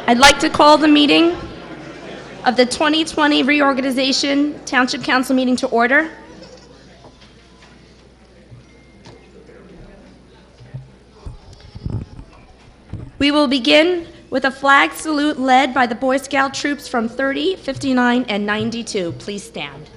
I'd like to call the meeting of the 2020 Reorganization Township Council meeting to order. We will begin with a flag salute led by the Boy Scout troops from 30, 59, and 92. Please stand.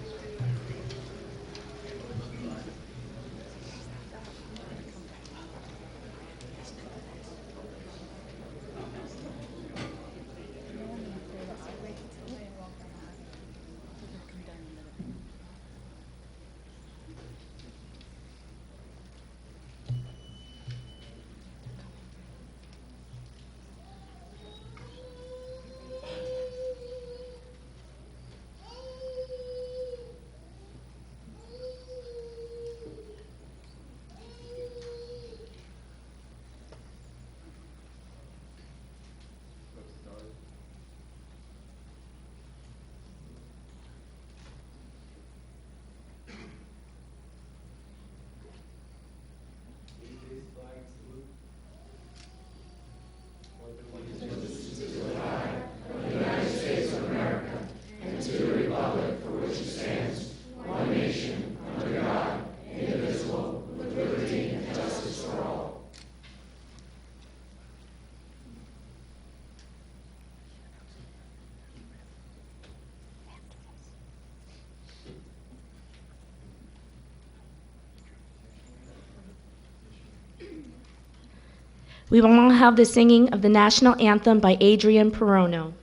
We will now have the singing of the national anthem by Adrian Perono.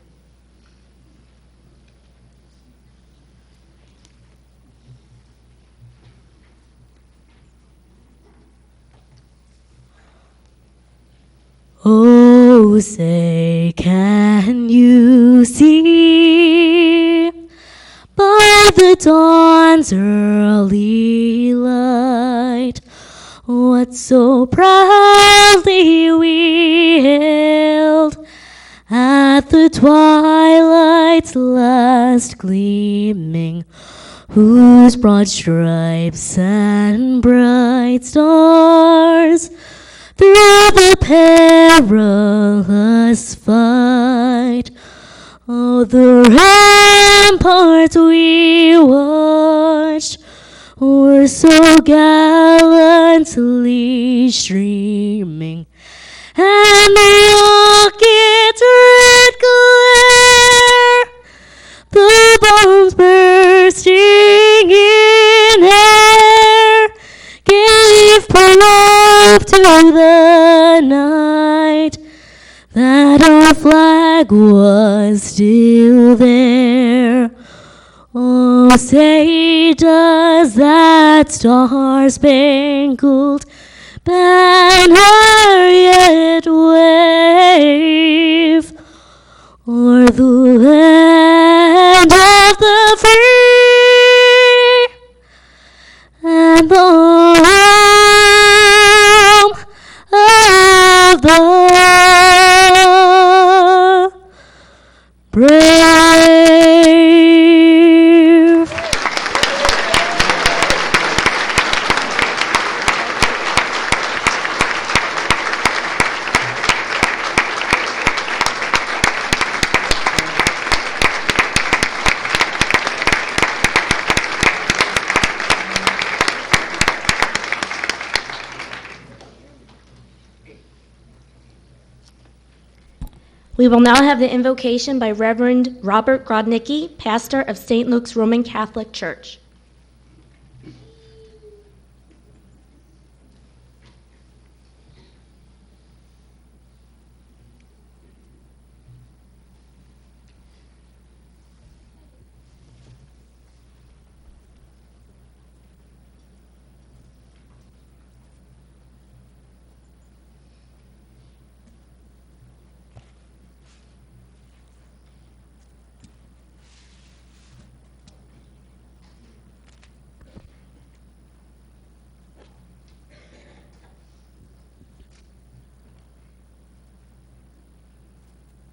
Oh, say, can you see by the dawn's early light what so proudly we hailed at the twilight's last gleaming, whose broad stripes and bright stars through the perilous fight, oh, the ramparts we watched were so gallantly streaming, and the rocket's red glare, the bombs bursting in air, gave proof to the night that our flag was still there. Oh, say, does that star-spangled banner yet wave o'er the land of the free and the home of the brave? We will now have the invocation by Reverend Robert Grodnicki, pastor of St. Luke's Roman Catholic Church.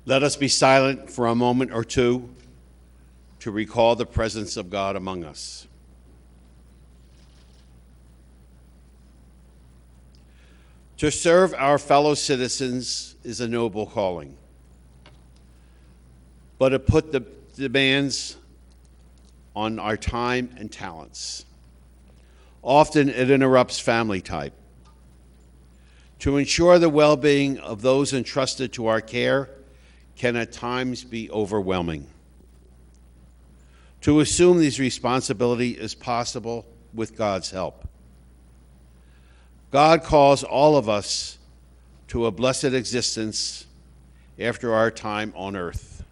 Let us be silent for a moment or two to recall the presence of God among us. To serve our fellow citizens is a noble calling. but it put the demands on our time and talents. Often it interrupts family time. To ensure the well-being of those entrusted to our care can at times be overwhelming. To assume these responsibilities is possible with God's help. God calls all of us to a blessed existence after our time on earth.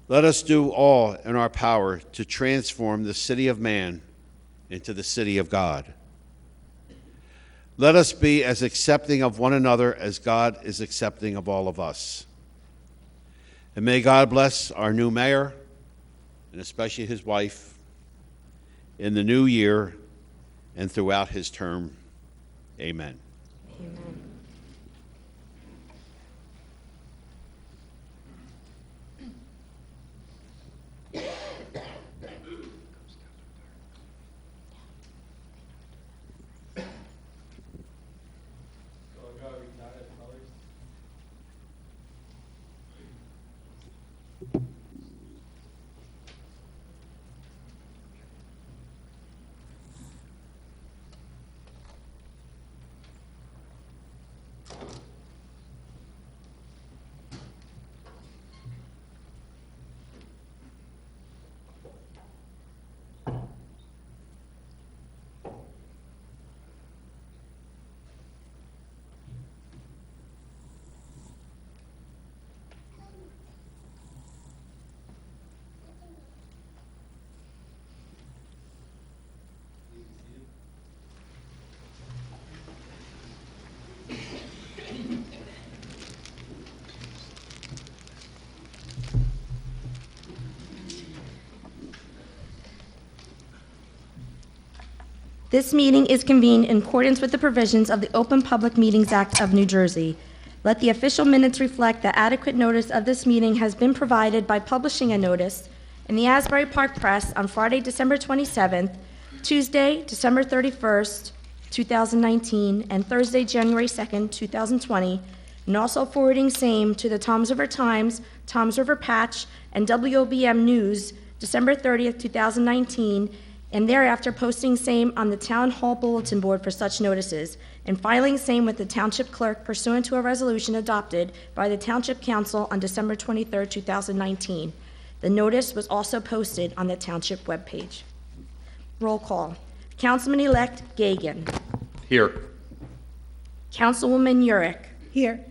Let us do all in our power to transform the city of man into the city of God. Let us be as accepting of one another as God is accepting of all of us. And may God bless our new mayor, and especially his wife, in the new year and throughout his term. Amen. Amen. This meeting is convened in accordance with the provisions of the Open Public Meetings Act of New Jersey. Let the official minutes reflect that adequate notice of this meeting has been provided by publishing a notice in the Asbury Park Press on Friday, December 27th, Tuesday, December 31st, 2019, and Thursday, January 2nd, 2020, and also forwarding same to the Toms River Times, Toms River Patch, and WOBM News, December 30th, 2019, and thereafter posting same on the Town Hall Bulletin Board for such notices, and filing same with the Township Clerk pursuant to a resolution adopted by the Township Council on December 23, 2019. The notice was also posted on the Township webpage. Roll call. Councilman-elect Gagan. Here. Councilwoman Urick. Here.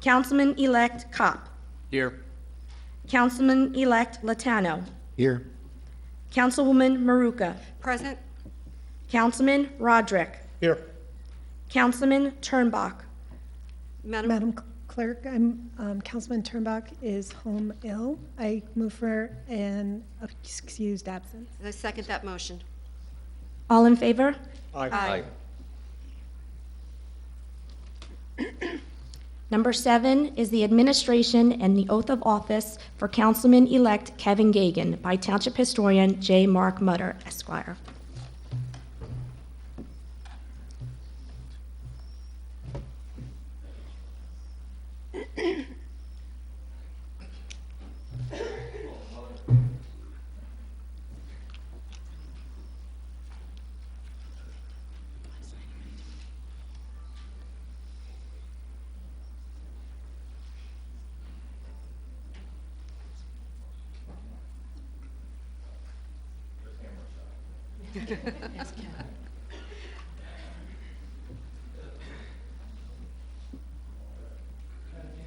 Councilman-elect Kopp. Here. Councilman-elect Latano. Here. Councilwoman Maruka. Present. Councilman Roderick. Here. Councilman Turnbach. Madam Clerk, Councilman Turnbach is home ill. I move for an excused absence. I second that motion. All in favor? Aye. Number 7 is the administration and the oath of office for Councilman-elect Kevin Gagan by Township Historian J. Mark Mutter, Esquire.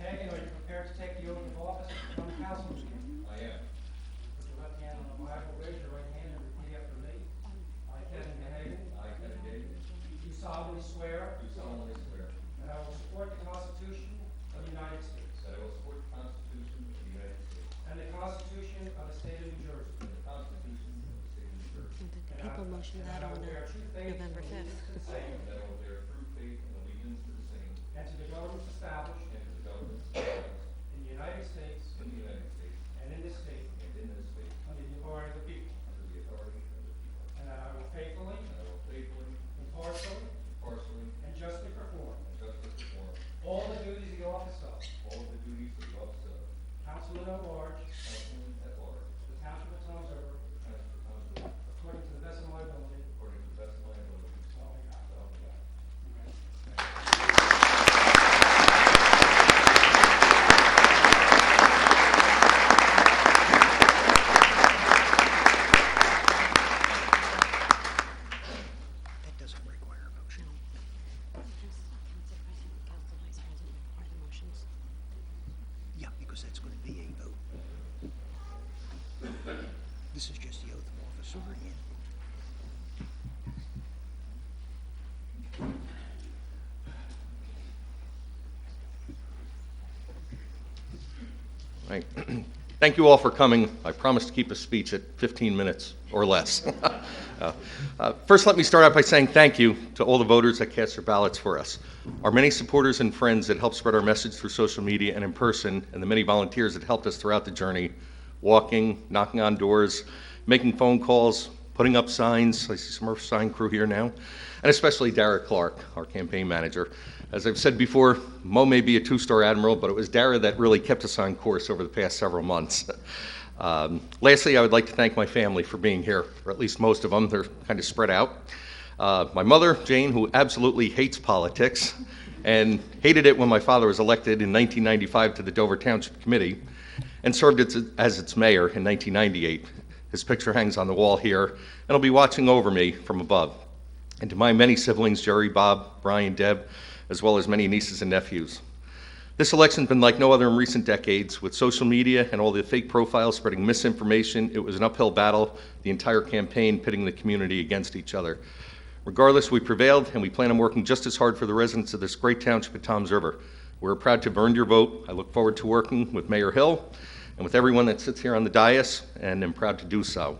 Hagan, are you prepared to take the oath of office from the council? I am. Put your left hand on the Bible, raise your right hand and repeat after me. I, Kevin Hagan. I, Kevin Hagan. Do solemnly swear. Do solemnly swear. That I will support the Constitution of the United States. That I will support the Constitution of the United States. And the Constitution of the State of New Jersey. And the Constitution of the State of New Jersey. The people motioned that on November 5th. That I will bear true faith and allegiance to the same. And to the governments established. And to the governments established. In the United States. In the United States. And in this state. And in this state. Under the authority of the people. Under the authority of the people. And that I will faithfully. And I will faithfully. Impartially. Impartially. And justly perform. And justly perform. All the duties of the office of. All the duties of the office of. Councilman at Large, the Township of Toms River, according to the best of my ability. So help me God. That doesn't require a motion. Council President, Council Vice President require the motions. Yeah, because that's going to be a vote. This is just the oath of office over again. Right. Thank you all for coming. I promise to keep a speech at 15 minutes or less. First, let me start out by saying thank you to all the voters that cast their ballots for us, our many supporters and friends that help spread our message through social media and in person, and the many volunteers that helped us throughout the journey, walking, knocking on doors, making phone calls, putting up signs. I see some of our sign crew here now, and especially Dara Clark, our campaign manager. As I've said before, Mo may be a two-star admiral, but it was Dara that really kept us on course over the past several months. Lastly, I would like to thank my family for being here, or at least most of them. They're kind of spread out. My mother, Jane, who absolutely hates politics and hated it when my father was elected in 1995 to the Dover Township Committee and served as its mayor in 1998. His picture hangs on the wall here, and will be watching over me from above. And to my many siblings, Jerry, Bob, Brian, Deb, as well as many nieces and nephews. This election's been like no other in recent decades. With social media and all the fake profiles spreading misinformation, it was an uphill battle, the entire campaign pitting the community against each other. Regardless, we prevailed, and we plan on working just as hard for the residents of this great township at Toms River. We're proud to have earned your vote. I look forward to working with Mayor Hill and with everyone that sits here on the dais, and am proud to do so.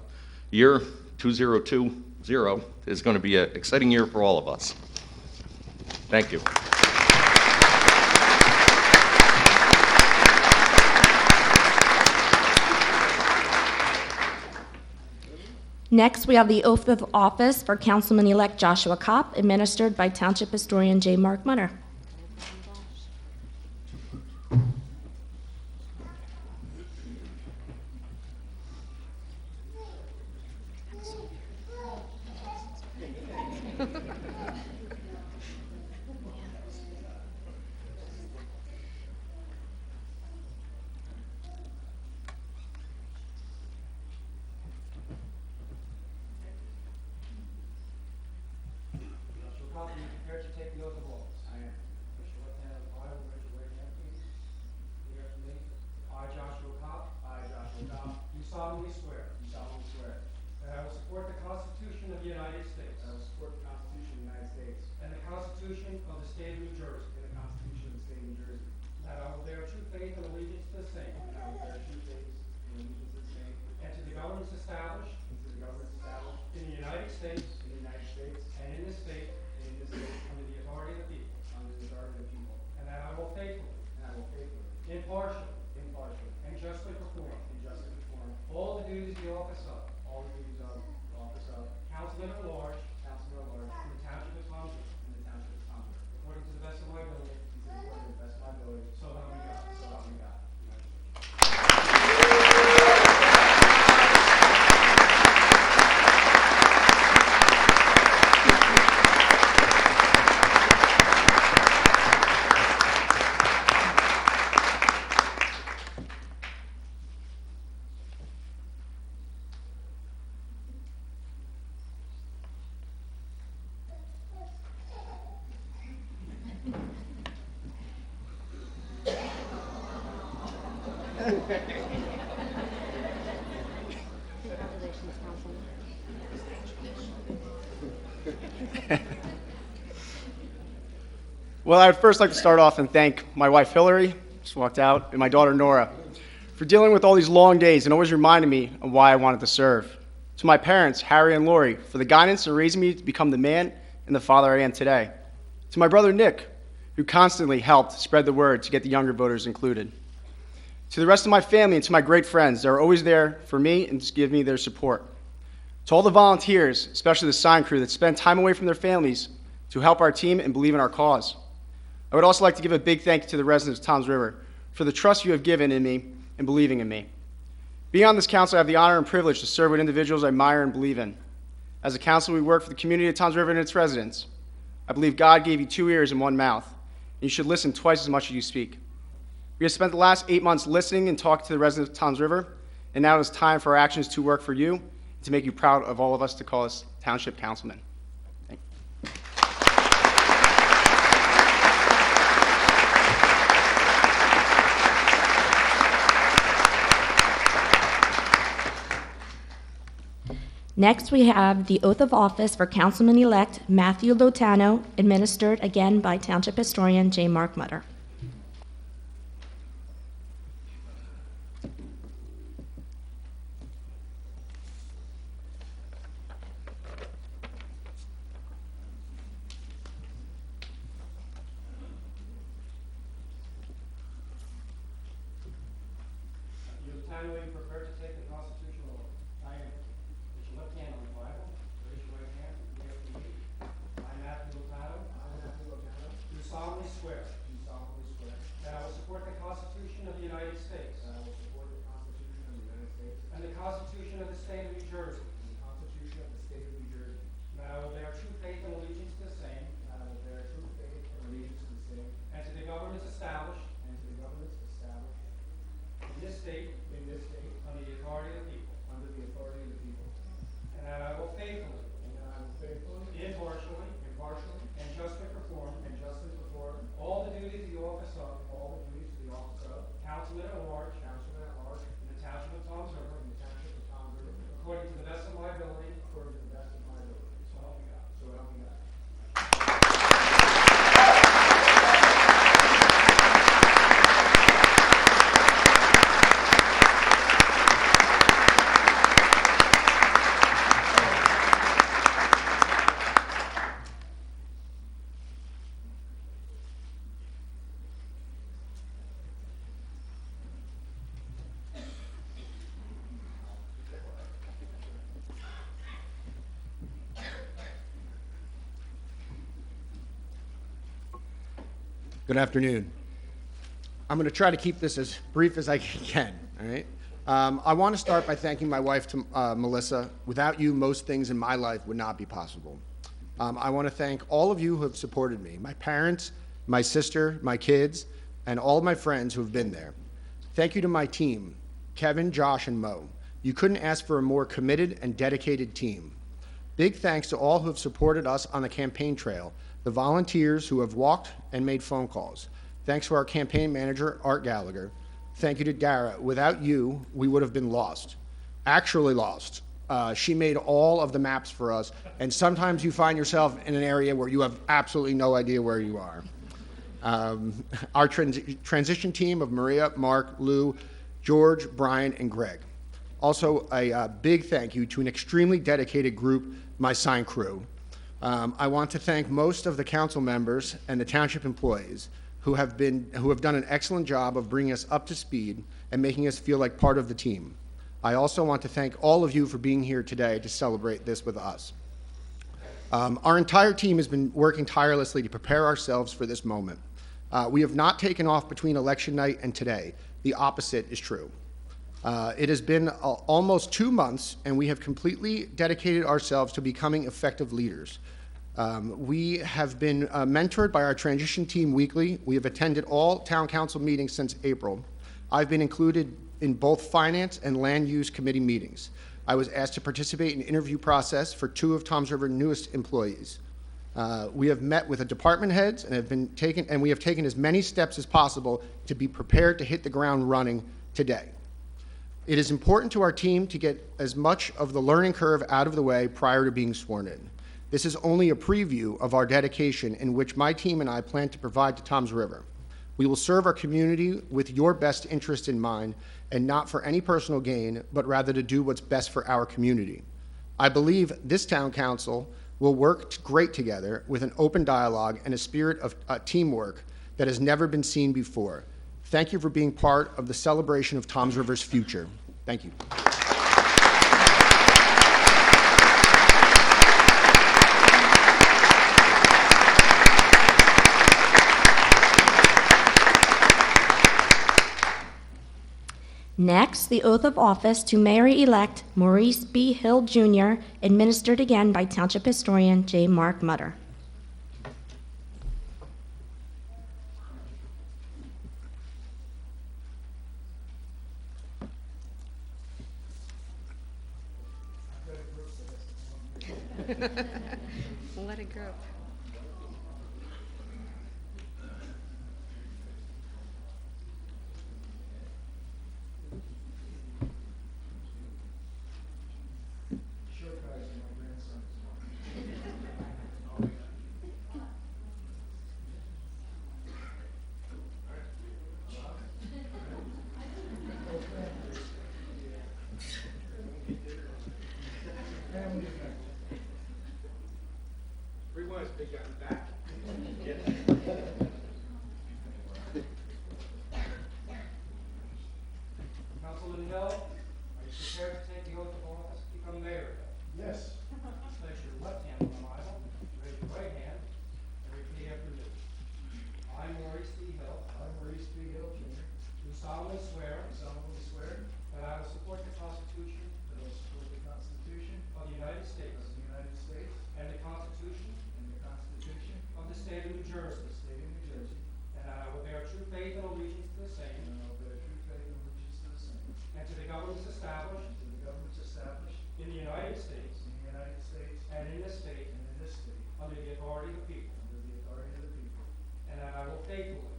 Year 2020 is going to be an exciting year for all of us. Thank you. Next, we have the oath of office for Councilman-elect Joshua Kopp, administered by Township Historian J. Mark Munner. Joshua Kopp, are you prepared to take the oath of office? I am. Put your left hand on the Bible, raise your right hand, please. Repeat after me. I, Joshua Kopp. I, Joshua Kopp. Do solemnly swear. Do solemnly swear. That I will support the Constitution of the United States. I will support the Constitution of the United States. And the Constitution of the State of New Jersey. And the Constitution of the State of New Jersey. That I will bear true faith and allegiance to the same. And I will bear true faith and allegiance to the same. And to the governments established. And to the governments established. In the United States. In the United States. And in this state. And in this state. Under the authority of the people. Under the authority of the people. And that I will faithfully. And I will faithfully. Impartially. Impartially. And justly perform. And justly perform. All the duties of the office of. All the duties of the office of. Councilman at Large. Councilman at Large. In the Township of Toms River. In the Township of Toms River. According to the best of my ability. According to the best of my ability. So help me God. So help me God. Congratulations. Congratulations, Councilman. Well, I would first like to start off and thank my wife Hillary, just walked out, and my daughter Nora for dealing with all these long days and always reminding me of why I wanted to serve. To my parents, Harry and Lori, for the guidance and raising me to become the man and the father I am today. To my brother Nick, who constantly helped spread the word to get the younger voters included. To the rest of my family and to my great friends, they're always there for me and just give me their support. To all the volunteers, especially the sign crew that spend time away from their families to help our team and believe in our cause. I would also like to give a big thank you to the residents of Toms River for the trust you have given in me and believing in me. Being on this council, I have the honor and privilege to serve with individuals I admire and believe in. As a council, we work for the community of Toms River and its residents. I believe God gave you 2 ears and 1 mouth, and you should listen twice as much as you speak. We have spent the last 8 months listening and talking to the residents of Toms River, and now it's time for our actions to work for you and to make you proud of all of us to call us township councilmen. Thank you. Next, we have the oath of office for Councilman-elect Matthew Lotano, administered again by Township Historian J. Mark Mutter. Lotano, are you prepared to take the constitutional oath? I am. Put your left hand on the Bible, raise your right hand, repeat after me. I, Matthew Lotano. Do solemnly swear. That I will support the Constitution of the United States. And the Constitution of the State of New Jersey. And that I will bear true faith and allegiance to the same. And to the governments established. In this state. Under the authority of the people. And that I will faithfully. Impartially. And justly perform. All the duties of the office of. Councilman at large. In the Township of Toms River. According to the best of my ability. So help me God. Good afternoon. I'm going to try to keep this as brief as I can, all right? I want to start by thanking my wife, Melissa. Without you, most things in my life would not be possible. I want to thank all of you who have supported me, my parents, my sister, my kids, and all of my friends who have been there. Thank you to my team, Kevin, Josh, and Mo. You couldn't ask for a more committed and dedicated team. Big thanks to all who have supported us on the campaign trail, the volunteers who have walked and made phone calls. Thanks to our campaign manager, Art Gallagher. Thank you to Dara. Without you, we would have been lost. Actually lost. She made all of the maps for us, and sometimes you find yourself in an area where you have absolutely no idea where you are. Our transition team of Maria, Mark, Lou, George, Brian, and Greg. Also, a big thank you to an extremely dedicated group, my sign crew. I want to thank most of the council members and the township employees who have done an excellent job of bringing us up to speed and making us feel like part of the team. I also want to thank all of you for being here today to celebrate this with us. Our entire team has been working tirelessly to prepare ourselves for this moment. We have not taken off between election night and today. The opposite is true. It has been almost 2 months, and we have completely dedicated ourselves to becoming effective leaders. We have been mentored by our transition team weekly. We have attended all town council meetings since April. I've been included in both finance and land use committee meetings. I was asked to participate in the interview process for 2 of Toms River's newest employees. We have met with the department heads and we have taken as many steps as possible to be prepared to hit the ground running today. It is important to our team to get as much of the learning curve out of the way prior to being sworn in. This is only a preview of our dedication in which my team and I plan to provide to Toms River. We will serve our community with your best interest in mind and not for any personal gain, but rather to do what's best for our community. I believe this town council will work great together with an open dialogue and a spirit of teamwork that has never been seen before. Thank you for being part of the celebration of Toms River's future. Thank you. Next, the oath of office to Mayor-elect Maurice B. Hill, Jr., administered again by Township Historian J. Mark Mutter. Let it grow. Councilman Hill, are you prepared to take the oath of office to become mayor? Yes. Place your left hand on the Bible, raise your right hand, and repeat after me. I, Maurice B. Hill. I, Maurice B. Hill, Jr. Do solemnly swear. That I will support the Constitution. Of the United States. And the Constitution. Of the State of New Jersey. And that I will bear true faith and allegiance to the same. And to the governments established. In the United States. And in this state. Under the authority of the people. And that I will faithfully.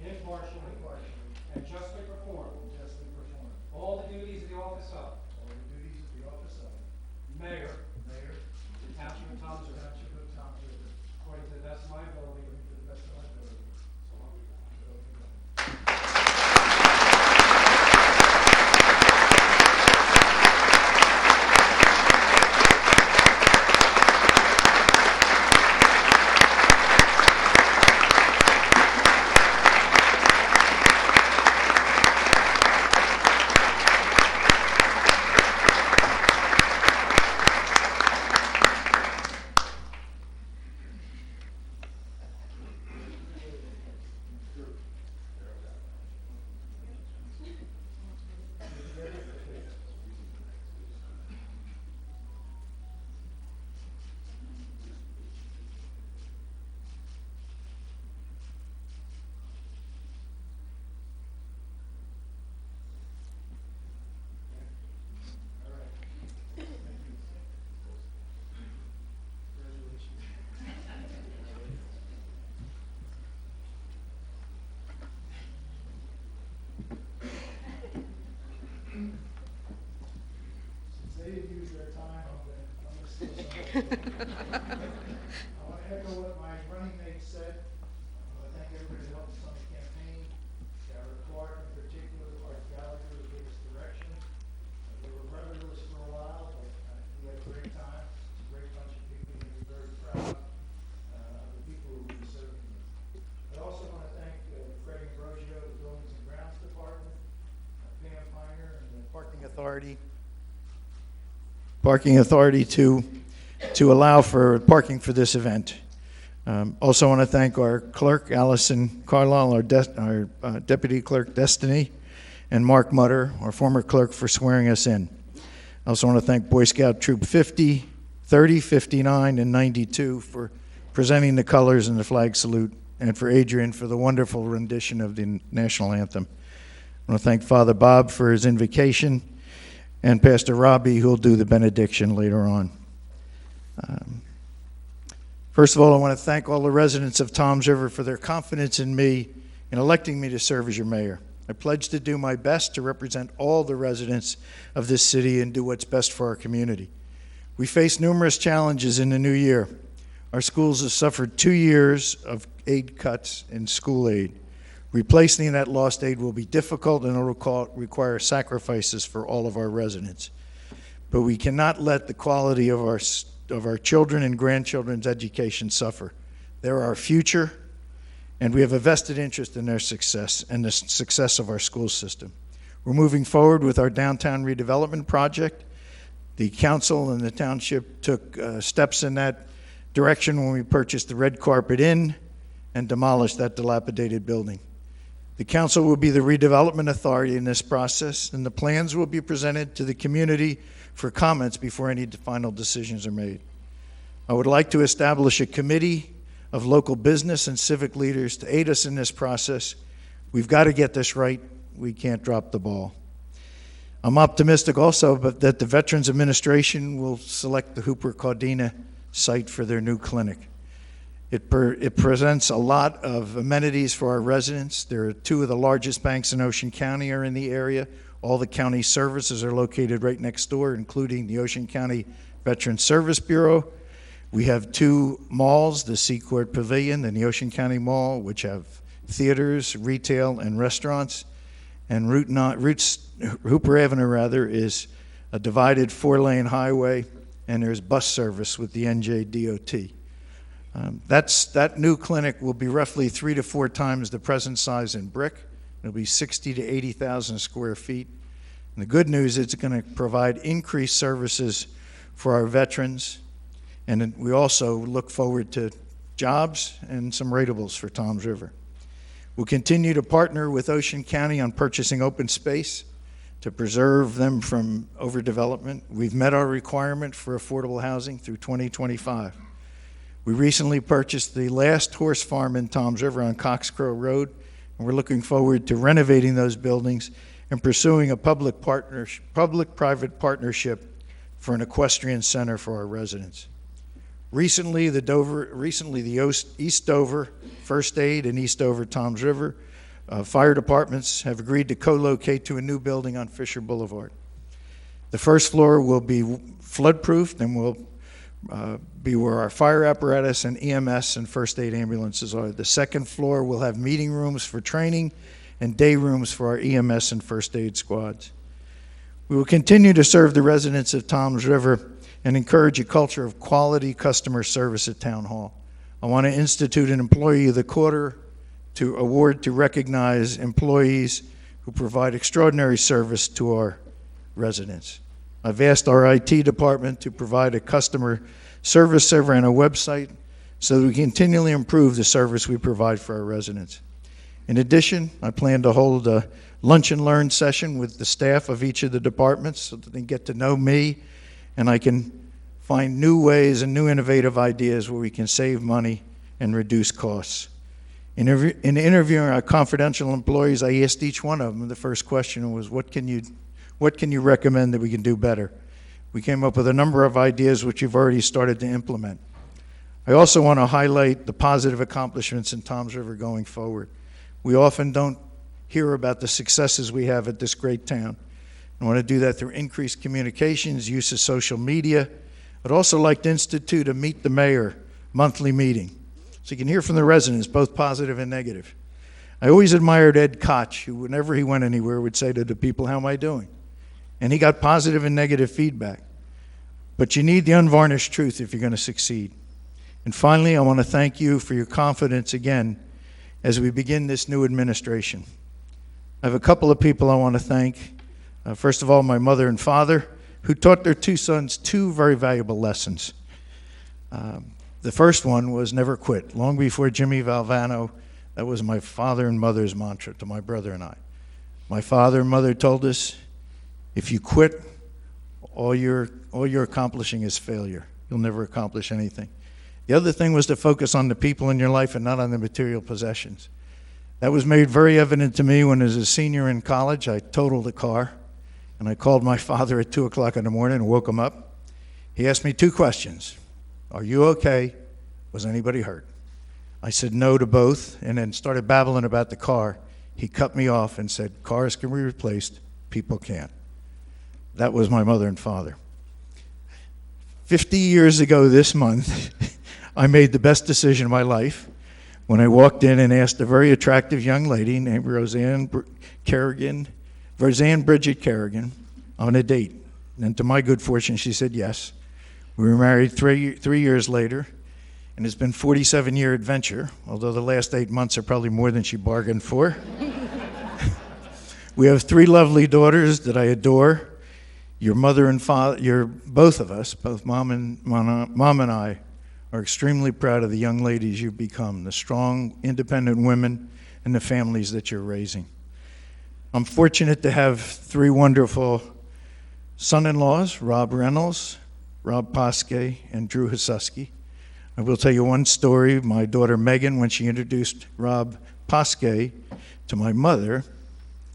Impartially. And justly perform. All the duties of the office of. Mayor. The Township of Toms River. According to the best of my ability. So help me God. I want to echo what my running mate said. I want to thank everybody who helped us on the campaign. Sarah Clark in particular, Art Gallagher, who gave us direction. They were rudderless for a while, but we had a great time. It's a great bunch of people, and we're very proud of the people who we serve. I also want to thank Fred Ambrosio, the Buildings and Grounds Department, Pam Piner, and the Parking Authority to allow for parking for this event. Also want to thank our clerk, Allison Carlisle, our deputy clerk, Destiny, and Mark Mutter, our former clerk, for swearing us in. I also want to thank Boy Scout Troop 50, 30, 59, and 92 for presenting the colors and the flag salute, and for Adrian for the wonderful rendition of the national anthem. I want to thank Father Bob for his invocation, and Pastor Robbie, who will do the benediction later on. First of all, I want to thank all the residents of Toms River for their confidence in me in electing me to serve as your mayor. I pledge to do my best to represent all the residents of this city and do what's best for our community. We face numerous challenges in the new year. Our schools have suffered 2 years of aid cuts in school aid. Replacing that lost aid will be difficult and it will require sacrifices for all of our residents. But we cannot let the quality of our children and grandchildren's education suffer. They're our future, and we have a vested interest in their success and the success of our school system. We're moving forward with our downtown redevelopment project. The council and the township took steps in that direction when we purchased the Red Carpet Inn and demolished that dilapidated building. The council will be the redevelopment authority in this process, and the plans will be presented to the community for comments before any final decisions are made. I would like to establish a committee of local business and civic leaders to aid us in this process. We've got to get this right. We can't drop the ball. I'm optimistic also that the Veterans Administration will select the Hooper Caudina site for their new clinic. It presents a lot of amenities for our residents. There are two of the largest banks in Ocean County are in the area. All the county services are located right next door, including the Ocean County Veteran Service Bureau. We have two malls, the Seacourt Pavilion and the Ocean County Mall, which have theaters, retail, and restaurants. And Hooper Avenue is a divided 4-lane highway, and there's bus service with the NJDOT. That new clinic will be roughly 3 to 4 times the present size in brick. It'll be 60 to 80,000 square feet. And the good news is it's going to provide increased services for our veterans. And we also look forward to jobs and some ratables for Toms River. We'll continue to partner with Ocean County on purchasing open space to preserve them from overdevelopment. We've met our requirement for affordable housing through 2025. We recently purchased the last horse farm in Toms River on Cox Crow Road, and we're looking forward to renovating those buildings and pursuing a public-private partnership for an equestrian center for our residents. Recently, the East Dover First Aid and East Dover Toms River fire departments have agreed to co-locate to a new building on Fisher Boulevard. The first floor will be flood-proofed and will be where our fire apparatus and EMS and first aid ambulances are. The second floor will have meeting rooms for training and day rooms for our EMS and first aid squads. We will continue to serve the residents of Toms River and encourage a culture of quality customer service at Town Hall. I want to institute an Employee of the Quarter award to recognize employees who provide extraordinary service to our residents. I've asked our IT department to provide a customer service server and a website so that we continually improve the service we provide for our residents. In addition, I plan to hold a lunch and learn session with the staff of each of the departments so that they get to know me and I can find new ways and new innovative ideas where we can save money and reduce costs. In interviewing our confidential employees, I asked each one of them, the first question was, what can you recommend that we can do better? We came up with a number of ideas which you've already started to implement. I also want to highlight the positive accomplishments in Toms River going forward. We often don't hear about the successes we have at this great town. I want to do that through increased communications, use of social media. I'd also like to institute a Meet the Mayor monthly meeting so you can hear from the residents, both positive and negative. I always admired Ed Koch, who whenever he went anywhere would say to the people, "How am I doing?" And he got positive and negative feedback. But you need the unvarnished truth if you're going to succeed. And finally, I want to thank you for your confidence again as we begin this new administration. I have a couple of people I want to thank. First of all, my mother and father, who taught their two sons two very valuable lessons. The first one was never quit. Long before Jimmy Valvano, that was my father and mother's mantra to my brother and I. My father and mother told us, if you quit, all you're accomplishing is failure. You'll never accomplish anything. The other thing was to focus on the people in your life and not on the material possessions. That was made very evident to me when as a senior in college, I totaled a car. And I called my father at 2 o'clock in the morning and woke him up. He asked me 2 questions. Are you okay? Was anybody hurt? I said no to both and then started babbling about the car. He cut me off and said, cars can be replaced, people can't. That was my mother and father. 50 years ago this month, I made the best decision of my life when I walked in and asked a very attractive young lady named Roseanne Bridget Kerrigan on a date. And to my good fortune, she said yes. We were married three years later, and it's been a 47-year adventure, although the last 8 months are probably more than she bargained for. We have 3 lovely daughters that I adore. Your mother and father, both of us, both mom and I, are extremely proud of the young ladies you've become, the strong, independent women and the families that you're raising. I'm fortunate to have three wonderful son-in-laws, Rob Reynolds, Rob Poske, and Drew Hasuski. I will tell you one story. My daughter Megan, when she introduced Rob Poske to my mother,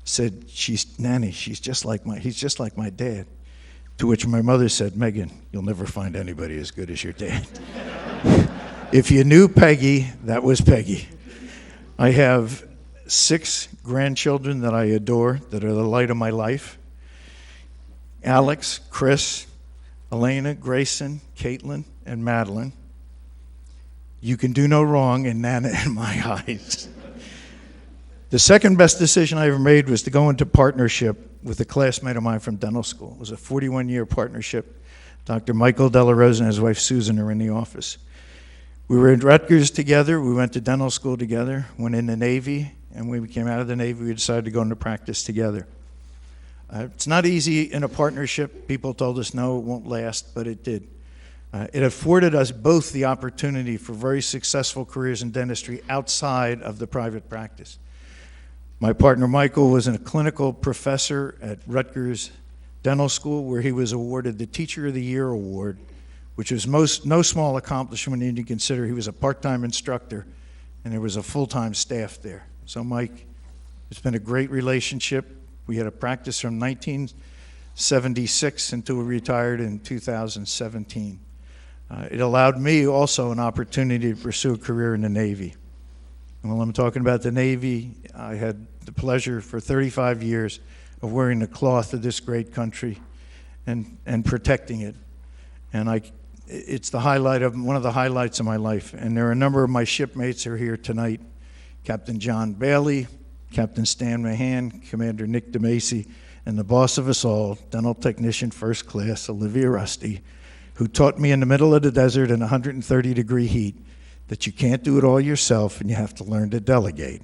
said, Nanny, he's just like my dad. To which my mother said, Megan, you'll never find anybody as good as your dad. If you knew Peggy, that was Peggy. I have 6 grandchildren that I adore, that are the light of my life. Alex, Chris, Elena, Grayson, Caitlin, and Madeline. You can do no wrong in Nana in my eyes. The second best decision I ever made was to go into partnership with a classmate of mine from dental school. It was a 41-year partnership. Dr. Michael Della Rosa and his wife Susan are in the office. We were at Rutgers together. We went to dental school together, went in the Navy, and when we came out of the Navy, we decided to go into practice together. It's not easy in a partnership. People told us, no, it won't last, but it did. It afforded us both the opportunity for very successful careers in dentistry outside of the private practice. My partner Michael was a clinical professor at Rutgers Dental School, where he was awarded the Teacher of the Year Award, which was no small accomplishment when you consider he was a part-time instructor and there was a full-time staff there. So Mike, it's been a great relationship. We had a practice from 1976 until we retired in 2017. It allowed me also an opportunity to pursue a career in the Navy. And while I'm talking about the Navy, I had the pleasure for 35 years of wearing the cloth of this great country and protecting it. And it's the one of the highlights of my life. And there are a number of my shipmates who are here tonight. Captain John Bailey, Captain Stan Mahan, Commander Nick DeMacy, and the boss of us all, Dental Technician First Class Olivia Rusty, who taught me in the middle of the desert in 130-degree heat that you can't do it all yourself and you have to learn to delegate.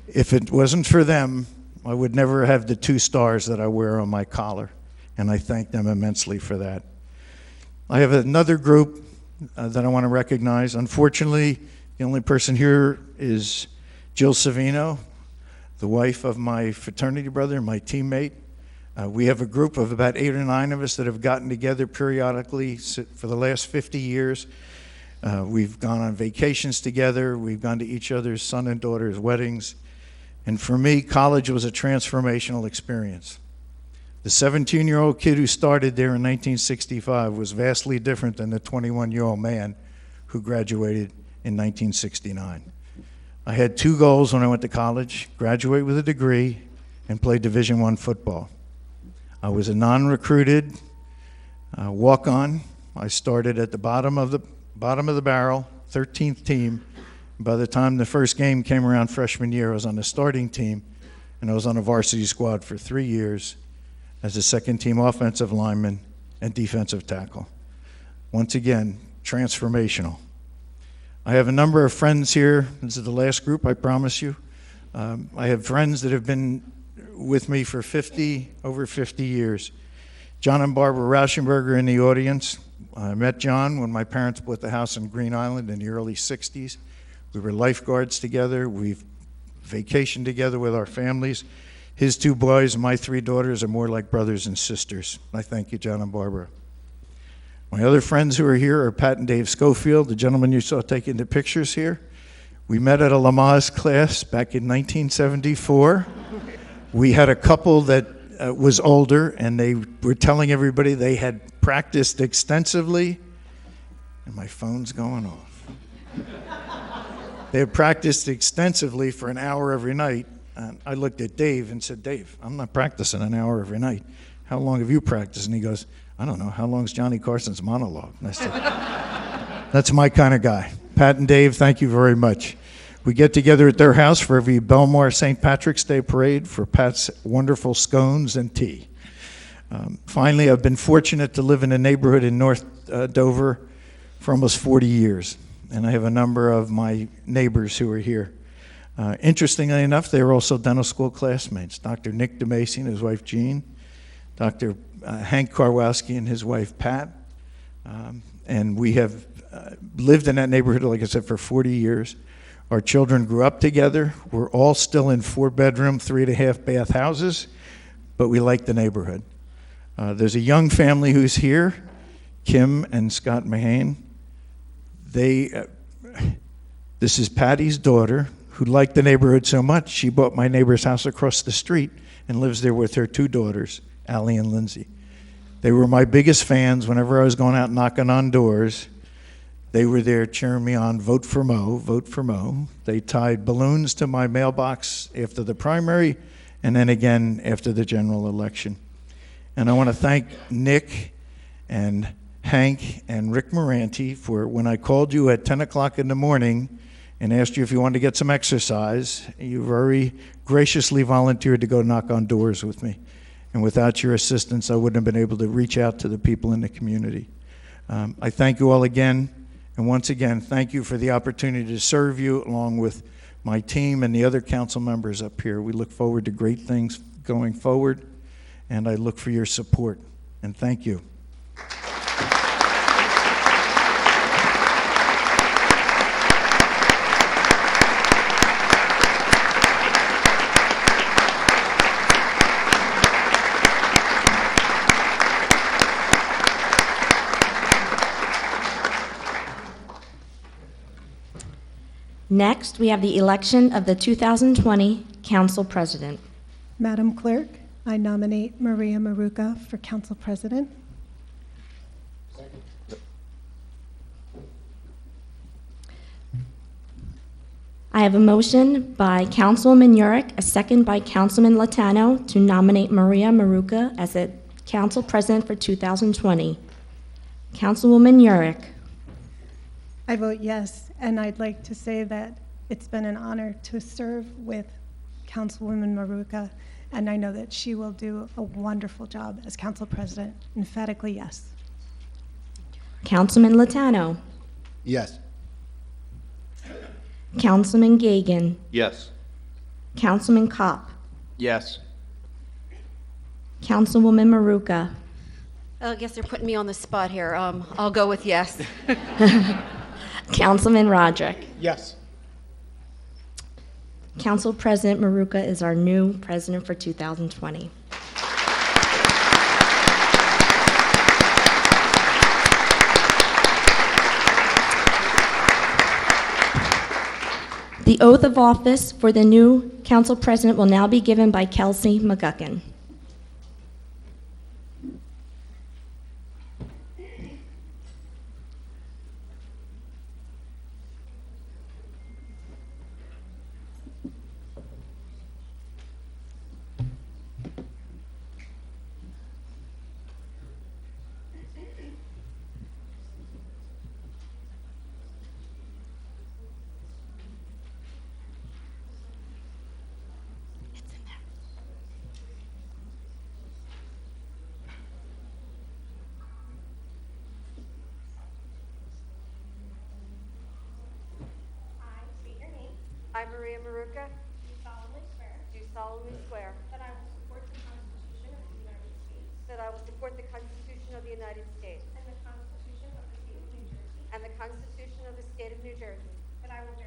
If it wasn't for them, I would never have the 2 stars that I wear on my collar, and I thank them immensely for that. I have another group that I want to recognize. Unfortunately, the only person here is Jill Savino, the wife of my fraternity brother, my teammate. We have a group of about 8 or 9 of us that have gotten together periodically for the last 50 years. We've gone on vacations together. We've gone to each other's son and daughter's weddings. And for me, college was a transformational experience. The 17-year-old kid who started there in 1965 was vastly different than the 21-year-old man who graduated in 1969. I had 2 goals when I went to college: graduate with a degree and play Division I football. I was a non-recruited walk-on. I started at the bottom of the barrel, 13th team. By the time the first game came around freshman year, I was on the starting team, and I was on a varsity squad for 3 years as a second-team offensive lineman and defensive tackle. Once again, transformational. I have a number of friends here. This is the last group, I promise you. I have friends that have been with me for over 50 years. John and Barbara Rauschenberger in the audience. I met John when my parents bought the house in Green Island in the early 60s. We were lifeguards together. We've vacationed together with our families. His 2 boys and my 3 daughters are more like brothers and sisters. I thank you, John and Barbara. My other friends who are here are Pat and Dave Schofield, the gentleman you saw taking the pictures here. We met at a Lamaze class back in 1974. We had a couple that was older, and they were telling everybody they had practiced extensively, and my phone's going off. They had practiced extensively for an hour every night, and I looked at Dave and said, Dave, I'm not practicing an hour every night. How long have you practiced? And he goes, I don't know. How long's Johnny Carson's monologue? And I said, that's my kind of guy. Pat and Dave, thank you very much. We get together at their house for every Belmar St. Patrick's Day parade for Pat's wonderful scones and tea. Finally, I've been fortunate to live in a neighborhood in North Dover for almost 40 years, and I have a number of my neighbors who are here. Interestingly enough, they were also dental school classmates. Dr. Nick DeMacy and his wife Jean, Dr. Hank Karwowski and his wife Pat, and we have lived in that neighborhood, like I said, for 40 years. Our children grew up together. We're all still in 4-bedroom, 3.5-bath houses, but we like the neighborhood. There's a young family who's here, Kim and Scott Mahane. This is Patty's daughter, who liked the neighborhood so much, she bought my neighbor's house across the street and lives there with her 2 daughters, Allie and Lindsay. They were my biggest fans. Whenever I was going out knocking on doors, they were there cheering me on, vote for Mo, vote for Mo. They tied balloons to my mailbox after the primary and then again after the general election. And I want to thank Nick and Hank and Rick Moranti for when I called you at 10 o'clock in the morning and asked you if you wanted to get some exercise. You very graciously volunteered to go knock on doors with me. And without your assistance, I wouldn't have been able to reach out to the people in the community. I thank you all again. And once again, thank you for the opportunity to serve you along with my team and the other council members up here. We look forward to great things going forward, and I look for your support. And thank you. Next, we have the election of the 2020 Council President. Madam Clerk, I nominate Maria Maruca for Council President. I have a motion by Councilwoman Yurick, a second by Councilman Latano to nominate Maria Maruca as the Council President for 2020. Councilwoman Yurick. I vote yes, and I'd like to say that it's been an honor to serve with Councilwoman Maruca, and I know that she will do a wonderful job as Council President. Emphatically yes. Councilman Latano. Yes. Councilman Gagan. Yes. Councilman Kopp. Yes. Councilwoman Maruca. I guess they're putting me on the spot here. I'll go with yes. Councilman Roderick. Yes. Council President Maruca is our new president for 2020. The oath of office for the new council president will now be given by Kelsey McGuckin. I, Maria Maruca, do solemnly swear that I will support the Constitution of the United States and the Constitution of the State of the State of New Jersey, that I will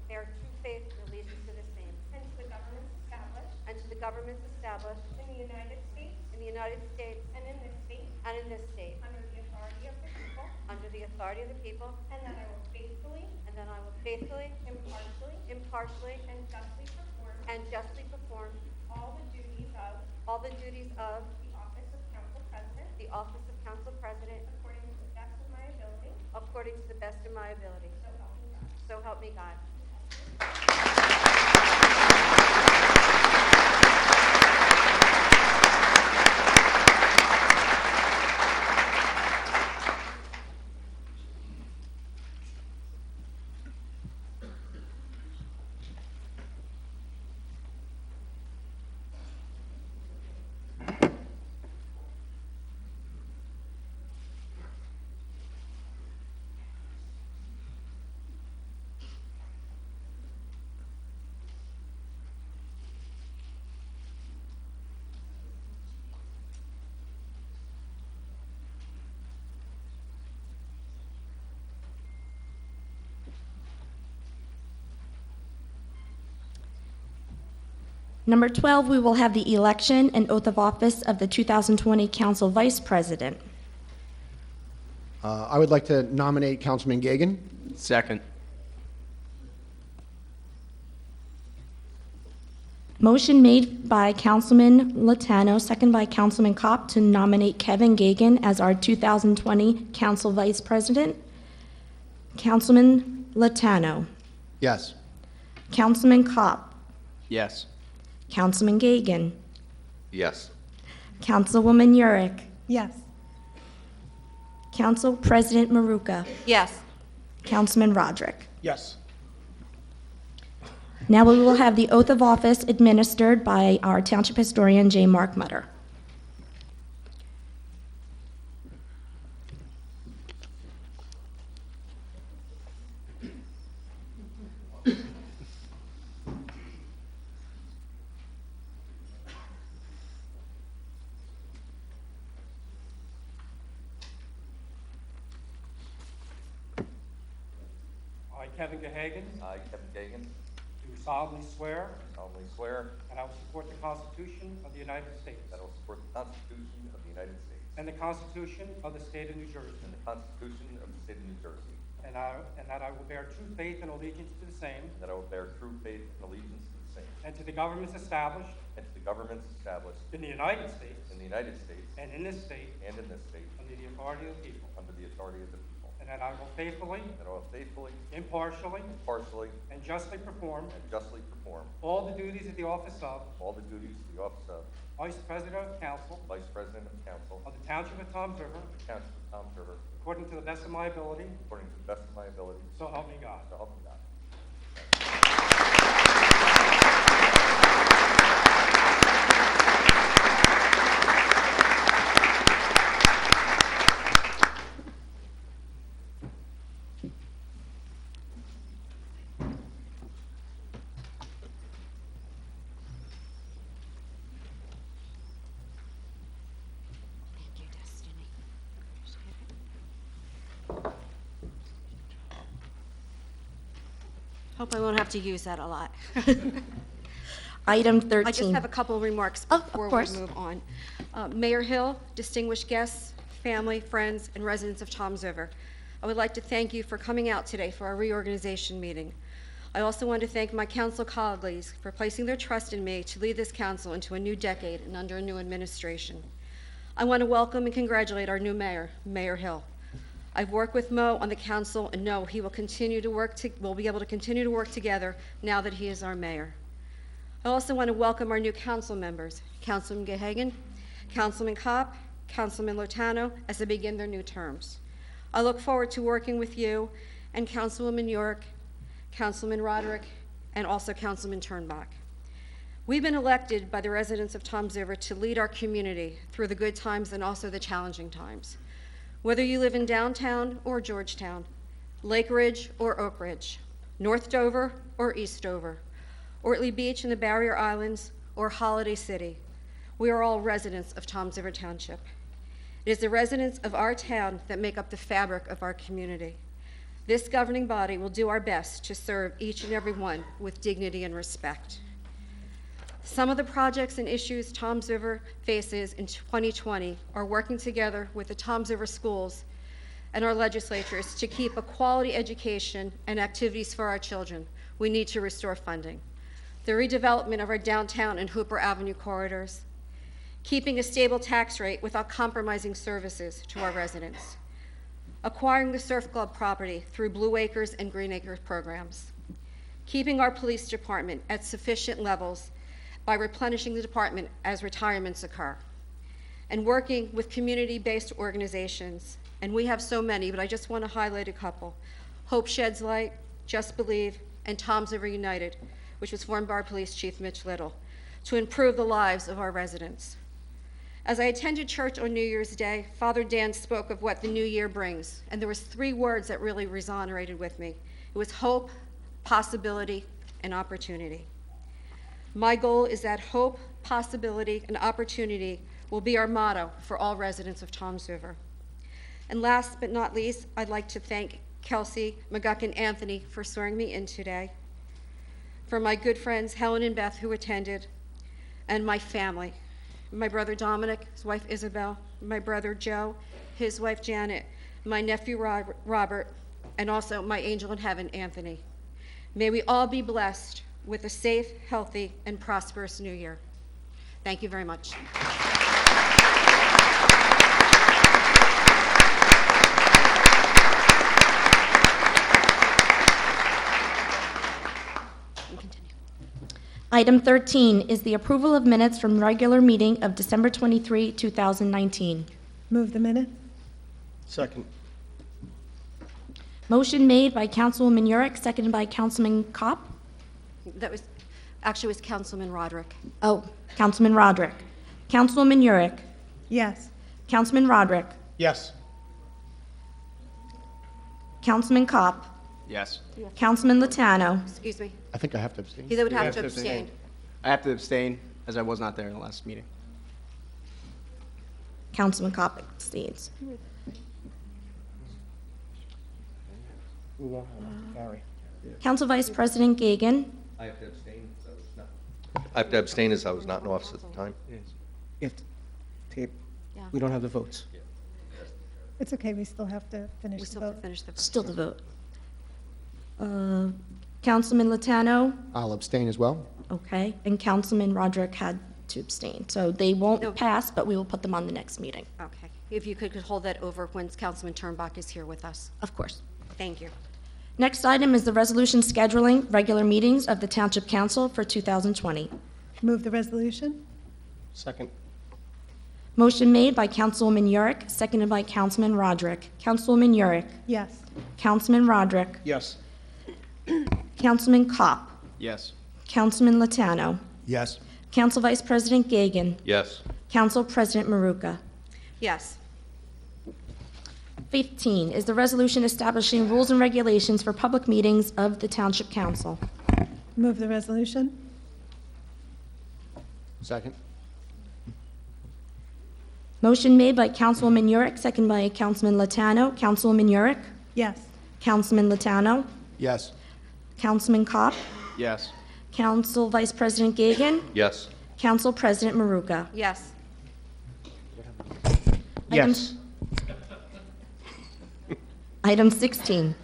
bear true faith and allegiance to the same, and to the governments established in the United States and in this state under the authority of the people, and that I will faithfully, impartially, and justly perform all the duties of the office of Council President according to the best of my ability. So help me God. Number 12, we will have the election and oath of office of the 2020 Council Vice President. I would like to nominate Councilman Gagan. Second. Motion made by Councilman Latano, second by Councilman Kopp, to nominate Kevin Gagan as our 2020 Council Vice President. Councilman Latano. Yes. Councilman Kopp. Yes. Councilman Gagan. Yes. Councilwoman Yurick. Yes. Council President Maruka. Yes. Councilman Roderick. Yes. Now we will have the oath of office administered by our Township Historian, J. Mark Mutter. I, Kevin Gahagan, I, Kevin Gagan, do solemnly swear solemnly swear that I will support the Constitution of the United States that I will support the Constitution of the United States and the Constitution of the State of New Jersey, and the Constitution of the State of New Jersey, and that I will bear true faith and allegiance to the same and that I will bear true faith and allegiance to the same, and to the governments established and to the governments established in the United States in the United States and in this state and in this state under the authority of the people, under the authority of the people, and that I will faithfully, that I will faithfully, impartially, impartially, and justly perform and justly perform all the duties of the office of all the duties of the office of Vice President of Council Vice President of Council of the Township of Toms River of the Township of Toms River according to the best of my ability, according to the best of my ability, so help me God. so help me God. Hope I won't have to use that a lot. Item 13. I just have a couple of remarks Oh, of before we course. move on. Mayor Hill, distinguished guests, family, friends, and residents of Toms River, I would like to thank you for coming out today for our reorganization meeting. I also want to thank my council colleagues for placing their trust in me to lead this council into a new decade and under a new administration. I want to welcome and congratulate our new mayor, Mayor Hill. I've worked with Mo on the council and know he will continue to we'll be able to continue to work together now that he is our mayor. I also want to welcome our new council members, Councilman Gahagan, Councilman Kopp, Councilman Lotano, as they begin their new terms. I look forward to working with you and Councilwoman York, Councilman Roderick, and also Councilman Turnbach. We've been elected by the residents of Toms River to lead our community through the good times and also the challenging times. Whether you live in downtown or Georgetown, Lake Ridge or Oak Ridge, North Dover or East Dover, Ortley Beach and the Barrier Islands, or Holiday City, we are all residents of Toms River Township. It is the residents of our town that make up the fabric of our community. This governing body will do our best to serve each and every one with dignity and respect. Some of the projects and issues Toms River faces in 2020 are working together with the Toms River schools and our legislatures to keep a quality education and activities for our children. We need to restore funding. The redevelopment of our downtown and Hooper Avenue corridors, keeping a stable tax rate without compromising services to our residents, acquiring the Surf Club property through Blue Acres and Green Acres programs, keeping our police department at sufficient levels by replenishing the department as retirements occur, and working with community-based organizations. And we have so many, but I just want to highlight a couple. Hope Sheds Light, Just Believe, and Toms River United, which was formed by our police chief, Mitch Little, to improve the lives of our residents. As I attended church on New Year's Day, Father Dan spoke of what the new year brings, and there was 3 words that really resonated with me. It was hope, possibility, and opportunity. My goal is that hope, possibility, and opportunity will be our motto for all residents of Toms River. And last but not least, I'd like to thank Kelsey, McGuckin, Anthony for swearing me in today, for my good friends Helen and Beth who attended, and my family. My brother Dominic, his wife Isabel, my brother Joe, his wife Janet, my nephew Robert, and also my angel in heaven, Anthony. May we all be blessed with a safe, healthy, and prosperous new year. Thank you very much. Item 13 is the approval of minutes from regular meeting of December 23, 2019. Move the minute. Second. Motion made by Councilwoman Yurick, seconded by Councilman Kopp. That was, actually was Councilman Roderick. Oh, Councilman Roderick. Councilwoman Yurick. Yes. Councilman Roderick. Yes. Councilman Kopp. Yes. Councilman Latano. Excuse me. I think I have to abstain. He would You have have to to abstain. I have to abstain as I was not there in the last meeting. Councilman Kopp abstains. Council Vice President Gagan. I have to abstain as I was not. I have to abstain as I was not in office at the time. Yeah. We don't have the votes. It's okay, we still have to finish We the still have vote. to finish the. Still to vote. Councilman Latano. I'll abstain as well. Okay, and Councilman Roderick had to abstain. So they No. won't pass, but we will put them on the next meeting. Okay. If you could hold that over when Councilman Turnbach is here with us. Of course. Thank you. Next item is the resolution scheduling regular meetings of the Township Council for 2020. Move the resolution. Second. Motion made by Councilwoman Yurick, seconded by Councilman Roderick. Councilwoman Yurick. Yes. Councilman Roderick. Yes. Councilman Kopp. Yes. Councilman Latano. Yes. Council Vice President Gagan. Yes. Council President Maruka. Yes. 15 is the resolution establishing rules and regulations for public meetings of the Township Council. Move the resolution. Second. Motion made by Councilwoman Yurick, seconded by Councilman Latano. Councilwoman Yurick. Yes. Councilman Latano. Yes. Councilman Kopp. Yes. Council Vice President Gagan. Yes. Council President Maruka. Yes. Yes. Item 16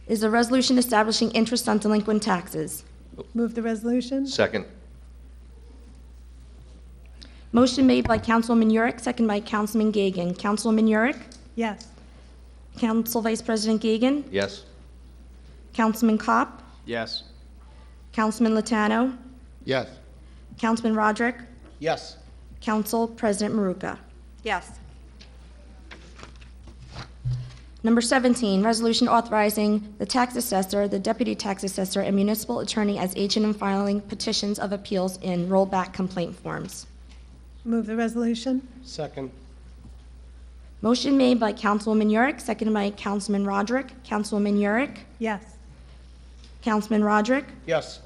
is a resolution establishing interest on delinquent taxes. Move the resolution. Second. Motion made by Councilwoman Yurick, seconded by Councilman Gagan. Councilwoman Yurick. Yes. Council Vice President Gagan. Yes. Councilman Kopp. Yes. Councilman Latano. Yes. Councilman Roderick. Yes. Council President Maruka. Yes. Number 17, resolution authorizing the tax assessor, the deputy tax assessor, and municipal attorney as agent in filing petitions of appeals in rollback complaint forms. Move the resolution. Second. Motion made by Councilwoman Yurick, seconded by Councilman Roderick. Councilwoman Yurick. Yes. Councilman Roderick. Yes.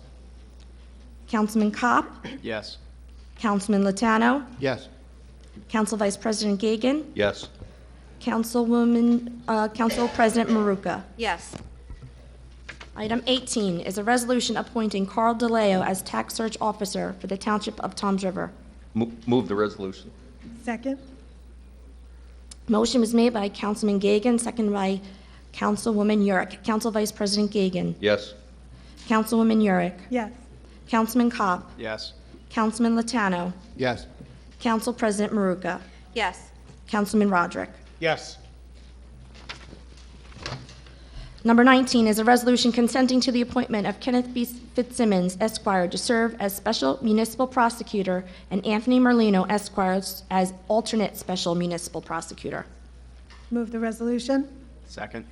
Councilman Kopp. Yes. Councilman Latano. Yes. Council Vice President Gagan. Yes. Council President Maruka. Yes. Item 18 is a resolution appointing Carl DeLeo as tax search officer for the Township of Toms River. Move the resolution. Second. Motion was made by Councilman Gagan, seconded by Councilwoman Yurick. Council Vice President Gagan. Yes. Councilwoman Yurick. Yes. Councilman Kopp. Yes. Councilman Latano. Yes. Council President Maruka. Yes. Councilman Roderick. Yes. Number 19 is a resolution consenting to the appointment of Kenneth B. Fitzsimmons, Esquire, to serve as special municipal prosecutor, and Anthony Merlino, Esquire, as alternate special municipal prosecutor. Move the resolution. Second.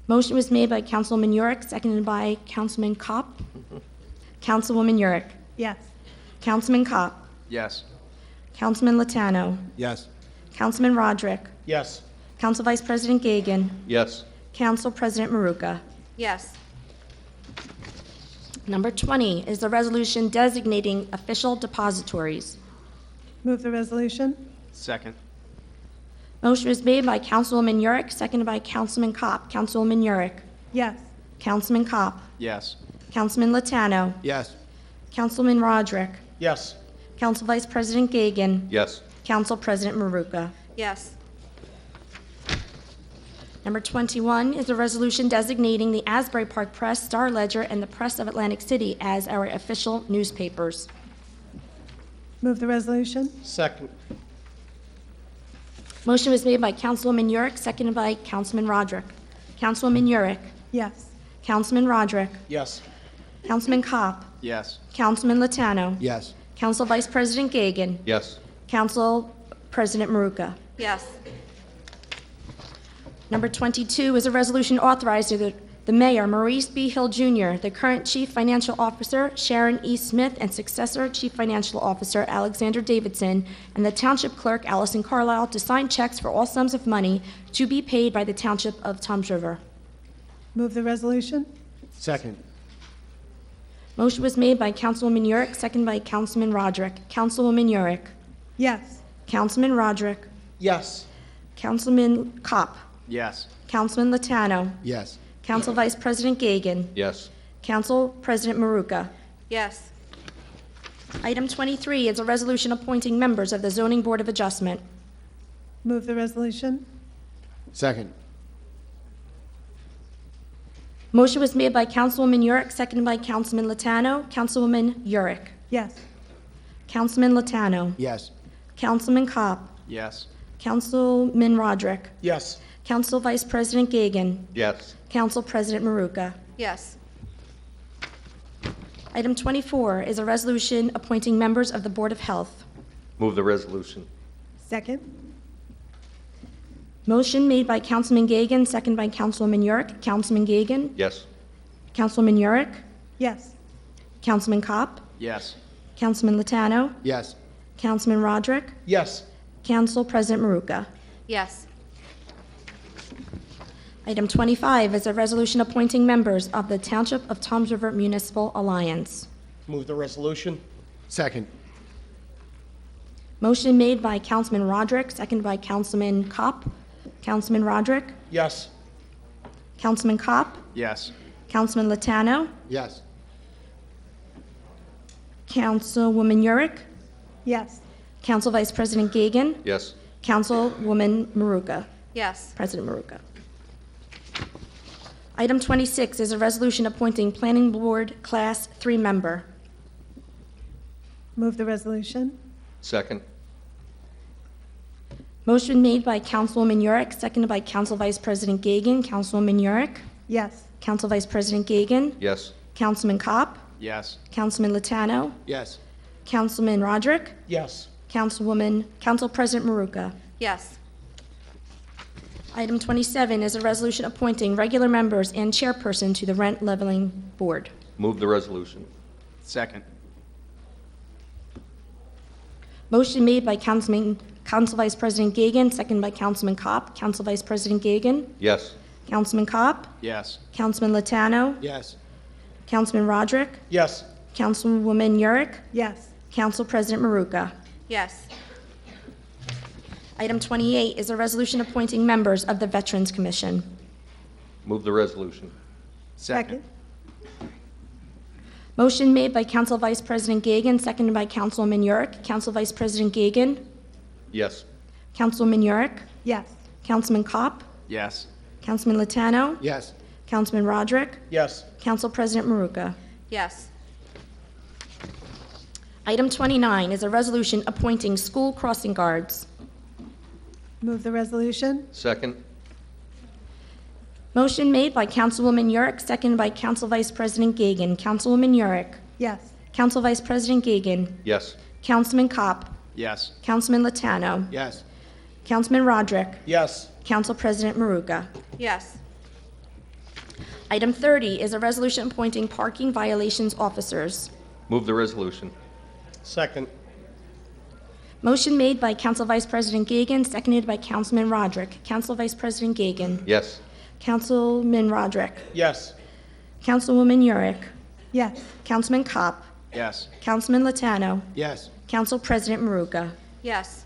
Motion was made by Councilwoman Yurick, seconded by Councilman Kopp. Councilwoman Yurick. Yes. Councilman Kopp. Yes. Councilman Latano. Yes. Councilman Roderick. Yes. Council Vice President Gagan. Yes. Council President Maruka. Yes. Number 20 is the resolution designating official depositories. Move the resolution. Second. Motion was made by Councilwoman Yurick, seconded by Councilman Kopp. Councilwoman Yurick. Yes. Councilman Kopp. Yes. Councilman Latano, Yes. Councilman Roderick, Yes. Council Vice President Gagan, Yes. Council President Maruka. Yes. Number 21 is a resolution designating the Asbury Park Press, Star Ledger, and the Press of Atlantic City as our official newspapers. Move the resolution? Second. Motion was made by Councilwoman Yurick, seconded by Councilman Roderick. Councilwoman Yurick, Yes. Councilman Roderick, Yes. Councilman Kopp, Yes. Councilman Latano, Yes. Council Vice President Gagan, Yes. Council President Maruka. Yes. Number 22 is a resolution authorizing the mayor, Maurice B. Hill Jr., the current chief financial officer, Sharon E. Smith, and successor chief financial officer, Alexander Davidson, and the township clerk, Allison Carlisle, to sign checks for all sums of money to be paid by the township of Toms River. Move the resolution? Second. Motion was made by Councilwoman Yurick, seconded by Councilman Roderick. Councilwoman Yurick, Yes. Councilman Roderick, Yes. Councilman Kopp, Yes. Councilman Latano, Yes. Council Vice President Gagan, Yes. Council President Maruka. Yes. Item 23 is a resolution appointing members of the Zoning Board of Adjustment. Move the resolution? Second. Motion was made by Councilwoman Yurick, seconded by Councilman Latano. Councilwoman Yurick, Yes. Councilman Latano, Yes. Councilman Kopp, Yes. Councilman Roderick, Yes. Council Vice President Gagan, Yes. Council President Maruka. Yes. Item 24 is a resolution appointing members of the Board of Health. Move the resolution. Second? Motion made by Councilman Gagan, seconded by Councilwoman Yurick. Councilman Gagan, Yes. Councilwoman Yurick, Yes. Councilman Kopp, Yes. Councilman Latano, Yes. Councilman Roderick, Yes. Council President Maruka. Yes. Item 25 is a resolution appointing members of the Township of Toms River Municipal Alliance. Move the resolution. Second. Motion made by Councilman Roderick, seconded by Councilman Kopp. Councilman Roderick, Yes. Councilman Kopp, Yes. Councilman Latano, Yes. Councilwoman Yurick, Yes. Council Vice President Gagan, Yes. Councilwoman Maruka, Yes. President Maruka. Item 26 is a resolution appointing Planning Board Class 3 member. Move the resolution? Second. Motion made by Councilwoman Yurick, seconded by Council Vice President Gagan. Councilwoman Yurick, Yes. Council Vice President Gagan, Yes. Councilman Kopp, Yes. Councilman Latano, Yes. Councilman Roderick, Yes. Council President Maruka. Yes. Item 27 is a resolution appointing regular members and chairperson to the Rent Leveling Board. Move the resolution. Second. Motion made by Council Vice President Gagan, seconded by Councilman Kopp. Council Vice President Gagan, Yes. Councilman Kopp, Yes. Councilman Latano, Yes. Councilman Roderick, Yes. Councilwoman Yurick, Yes. Council President Maruka. Yes. Item 28 is a resolution appointing members of the Veterans Commission. Move the resolution. Second. Motion made by Council Vice President Gagan, seconded by Councilwoman Yurick. Council Vice President Gagan, Yes. Councilwoman Yurick, Yes. Councilman Kopp, Yes. Councilman Latano, Yes. Councilman Roderick, Yes. Council President Maruka. Yes. Item 29 is a resolution appointing school crossing guards. Move the resolution? Second. Motion made by Councilwoman Yurick, seconded by Council Vice President Gagan. Councilwoman Yurick, Yes. Council Vice President Gagan, Yes. Councilman Kopp, Yes. Councilman Latano, Yes. Councilman Roderick, Yes. Council President Maruka. Yes. Item 30 is a resolution appointing parking violations officers. Move the resolution. Second. Motion made by Council Vice President Gagan, seconded by Councilman Roderick. Council Vice President Gagan, Yes. Councilman Roderick, Yes. Councilwoman Yurick, Yes. Councilman Kopp, Yes. Councilman Latano, Yes. Council President Maruka. Yes.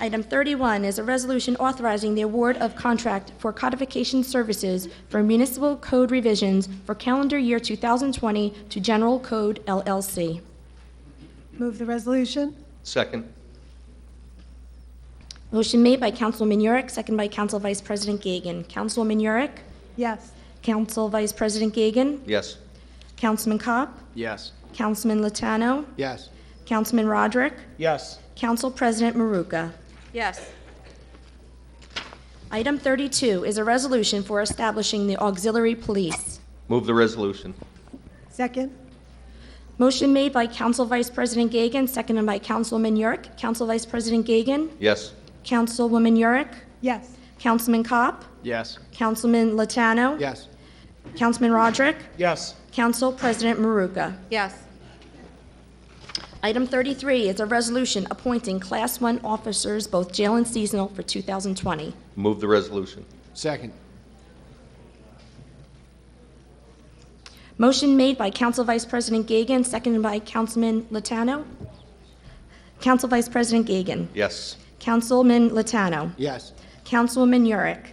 Item 31 is a resolution authorizing the award of contract for codification services for municipal code revisions for calendar year 2020 to General Code LLC. Move the resolution. Second. Motion made by Councilwoman Yurick, second by Council Vice President Gagan. Councilwoman Yurick, Yes. Council Vice President Gagan, Yes. Councilman Kopp, Yes. Councilman Latano, Yes. Councilman Roderick, Yes. Council President Maruka. Yes. Item 32 is a resolution for establishing the auxiliary police. Move the resolution. Second. Motion made by Council Vice President Gagan, seconded by Councilwoman Yurick. Council Vice President Gagan, Yes. Councilwoman Yurick, Yes. Councilman Kopp, Yes. Councilman Latano, Yes. Councilman Roderick, Yes. Council President Maruka. Yes. Item 33 is a resolution appointing Class 1 officers, both jail and seasonal, for 2020. Move the resolution. Second. Motion made by Council Vice President Gagan, seconded by Councilman Latano. Council Vice President Gagan, Yes. Councilman Latano, Yes. Councilwoman Yurick,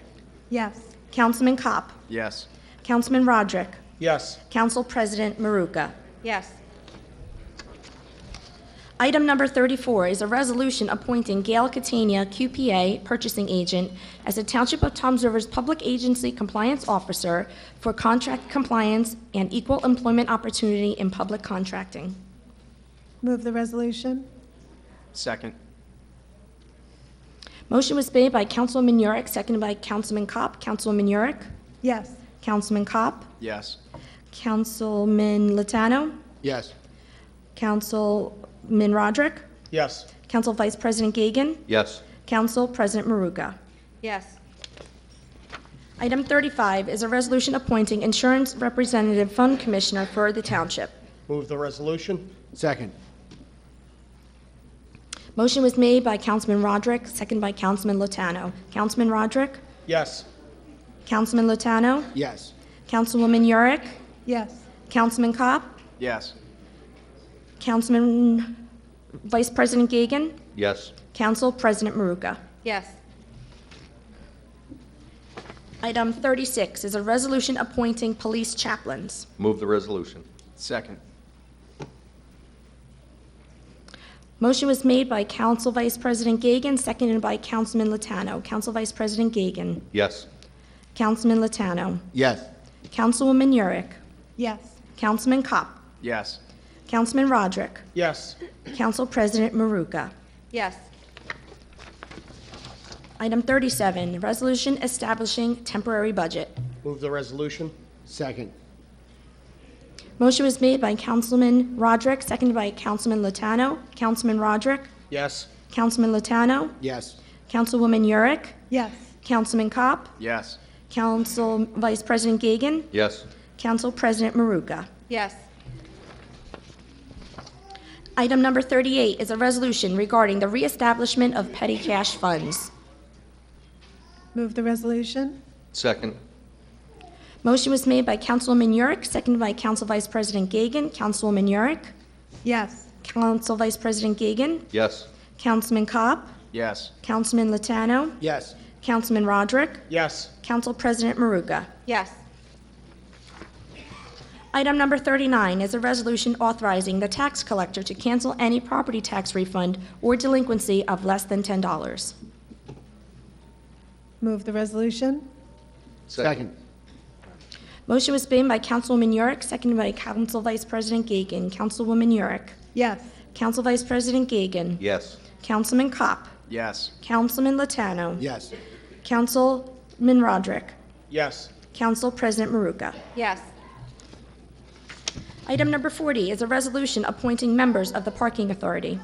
Yes. Councilman Kopp, Yes. Councilman Roderick, Yes. Council President Maruka. Yes. Item number 34 is a resolution appointing Gail Catania, QPA, Purchasing Agent, as the Township of Toms River's Public Agency Compliance Officer for contract compliance and equal employment opportunity in public contracting. Move the resolution. Second. Motion was made by Councilwoman Yurick, seconded by Councilman Kopp. Councilwoman Yurick, Yes. Councilman Kopp, Yes. Councilman Latano, Yes. Councilman Roderick, Yes. Council Vice President Gagan, Yes. Council President Maruka. Yes. Item 35 is a resolution appointing Insurance Representative Fund Commissioner for the Township. Move the resolution. Second. Motion was made by Councilman Roderick, seconded by Councilman Latano. Councilman Roderick, Yes. Councilman Latano, Yes. Councilwoman Yurick, Yes. Councilman Kopp, Yes. Councilman Vice President Gagan, Yes. Council President Maruka. Yes. Item 36 is a resolution appointing police chaplains. Move the resolution. Second. Motion was made by Council Vice President Gagan, seconded by Councilman Latano. Council Vice President Gagan, Yes. Councilman Latano, Yes. Councilwoman Yurick, Yes. Councilman Kopp, Yes. Councilman Roderick, Yes. Council President Maruka. Yes. Item 37, resolution establishing temporary budget. Move the resolution. Second. Motion was made by Councilman Roderick, seconded by Councilman Latano. Councilman Roderick, Yes. Councilman Latano, Yes. Councilwoman Yurick, Yes. Councilman Kopp, Yes. Council Vice President Gagan, Yes. Council President Maruka. Yes. Item number 38 is a resolution regarding the reestablishment of petty cash funds. Move the resolution. Second. Motion was made by Councilwoman Yurick, seconded by Council Vice President Gagan. Councilwoman Yurick, Yes. Council Vice President Gagan, Yes. Councilman Kopp, Yes. Councilman Latano, Yes. Councilman Roderick, Yes. Council President Maruka. Yes. Item number 39 is a resolution authorizing the tax collector to cancel any property tax refund or delinquency of less than $10. Move the resolution. Second. Motion was made by Councilwoman Yurick, seconded by Council Vice President Gagan. Councilwoman Yurick, Yes. Council Vice President Gagan, Yes. Councilman Kopp, Yes. Councilman Latano, Yes. Councilman Roderick, Yes. Council President Maruka. Yes. Item number 40 is a resolution appointing members of the Parking Authority.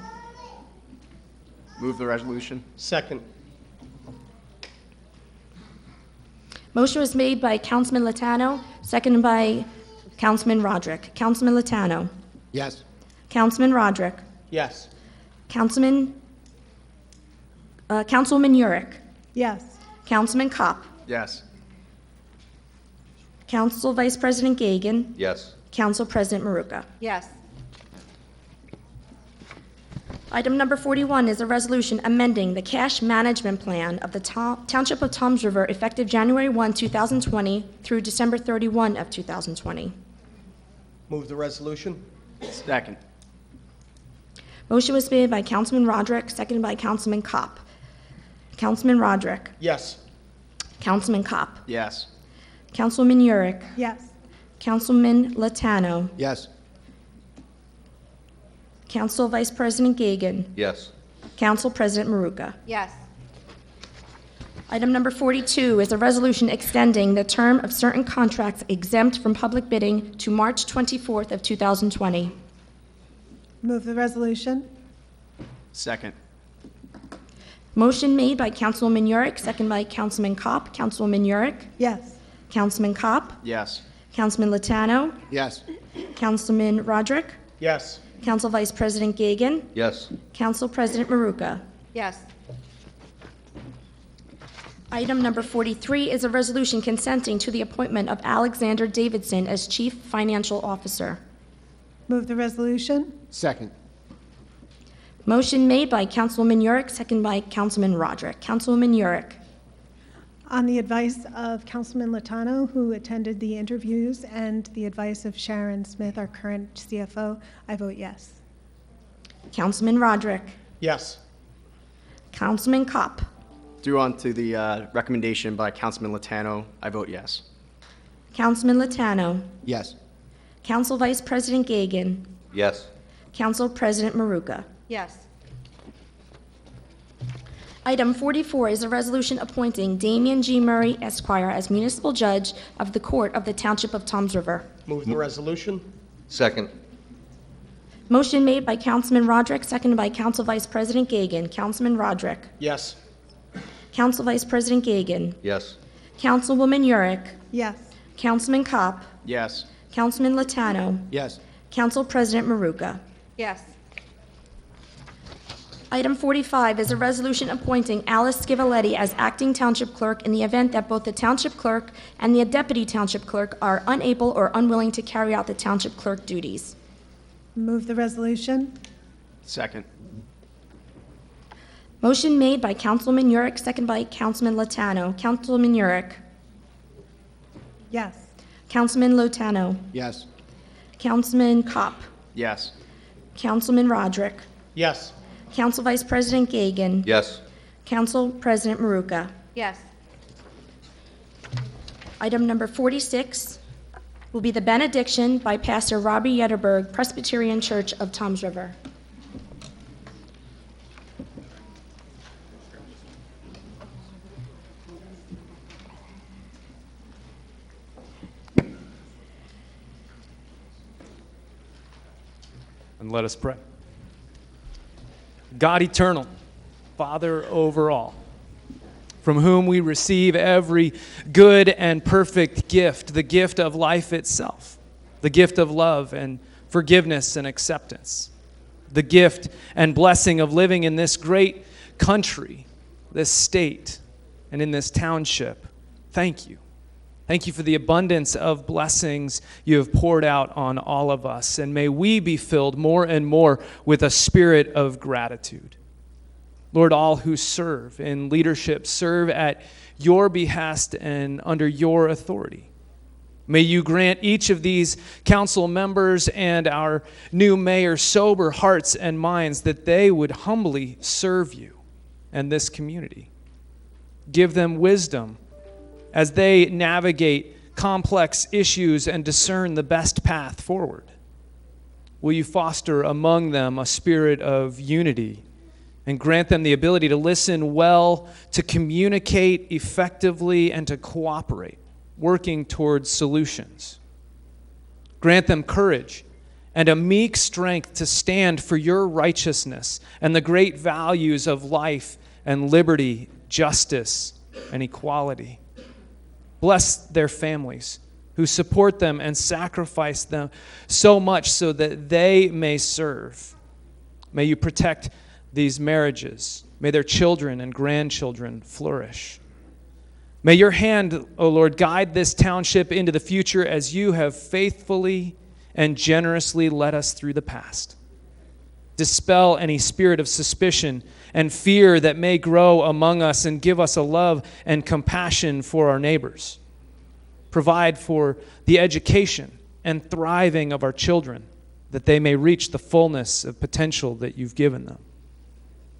Move the resolution. Second. Motion was made by Councilman Latano, seconded by Councilman Roderick. Councilman Latano, Yes. Councilman Roderick, Yes. Councilwoman Yurick, Yes. Councilman Kopp, Yes. Council Vice President Gagan, Yes. Council President Maruka. Yes. Item number 41 is a resolution amending the cash management plan of the Township of Toms River effective January 1, 2020 through December 31 of 2020. Move the resolution. Second. Motion was made by Councilman Roderick, seconded by Councilman Kopp. Councilman Roderick. Yes. Councilman Kopp. Yes. Councilwoman Yurick. Yes. Councilman Latano. Yes. Council Vice President Gagan. Yes. Council President Maruka. Yes. Item number 42 is a resolution extending the term of certain contracts exempt from public bidding to March 24th of 2020. Move the resolution. Second. Motion made by Councilwoman Yurick, second by Councilman Kopp. Councilwoman Yurick. Yes. Councilman Kopp. Yes. Councilman Latano. Yes. Councilman Roderick. Yes. Council Vice President Gagan. Yes. Council President Maruka. Yes. Item number 43 is a resolution consenting to the appointment of Alexander Davidson as Chief Financial Officer. Move the resolution. Second. Motion made by Councilwoman Yurick, second by Councilman Roderick. Councilwoman Yurick. On the advice of Councilman Latano, who attended the interviews, and the advice of Sharon Smith, our current CFO, I vote yes. Councilman Roderick. Yes. Councilman Kopp. Through on to the recommendation by Councilman Latano, I vote yes. Councilman Latano. Yes. Council Vice President Gagan. Yes. Council President Maruka. Yes. Item 44 is a resolution appointing Damian G. Murray, Esquire, as municipal judge of the Court of the Township of Toms River. Move the resolution. Second. Motion made by Councilman Roderick, seconded by Council Vice President Gagan. Councilman Roderick. Yes. Council Vice President Gagan. Yes. Councilwoman Yurick. Yes. Councilman Kopp. Yes. Councilman Latano. Yes. Council President Maruka. Yes. Item 45 is a resolution appointing Alice Scivoletti as acting township clerk in the event that both the township clerk and the deputy township clerk are unable or unwilling to carry out the township clerk duties. Move the resolution. Second. Motion made by Councilwoman Yurick, second by Councilman Latano. Councilman Yurick. Yes. Councilman Latano. Yes. Councilman Kopp. Yes. Councilman Roderick. Yes. Council Vice President Gagan. Yes. Council President Maruka. Yes. Item number 46 will be the benediction by Pastor Robbie Yetterberg, Presbyterian Church of Toms River. And let us pray. God eternal, Father over all, from whom we receive every good and perfect gift, the gift of life itself, the gift of love and forgiveness and acceptance, the gift and blessing of living in this great country, this state, and in this township. Thank you. Thank you for the abundance of blessings you have poured out on all of us, and may we be filled more and more with a spirit of gratitude. Lord, all who serve in leadership serve at your behest and under your authority. May you grant each of these council members and our new mayor sober hearts and minds that they would humbly serve you and this community. Give them wisdom as they navigate complex issues and discern the best path forward. Will you foster among them a spirit of unity and grant them the ability to listen well, to communicate effectively, and to cooperate, working towards solutions. Grant them courage and a meek strength to stand for your righteousness and the great values of life and liberty, justice, and equality. Bless their families who support them and sacrifice them so much so that they may serve. May you protect these marriages. May their children and grandchildren flourish. May your hand, O Lord, guide this township into the future as you have faithfully and generously led us through the past. Dispel any spirit of suspicion and fear that may grow among us, and give us a love and compassion for our neighbors. Provide for the education and thriving of our children, that they may reach the fullness of potential that you've given them.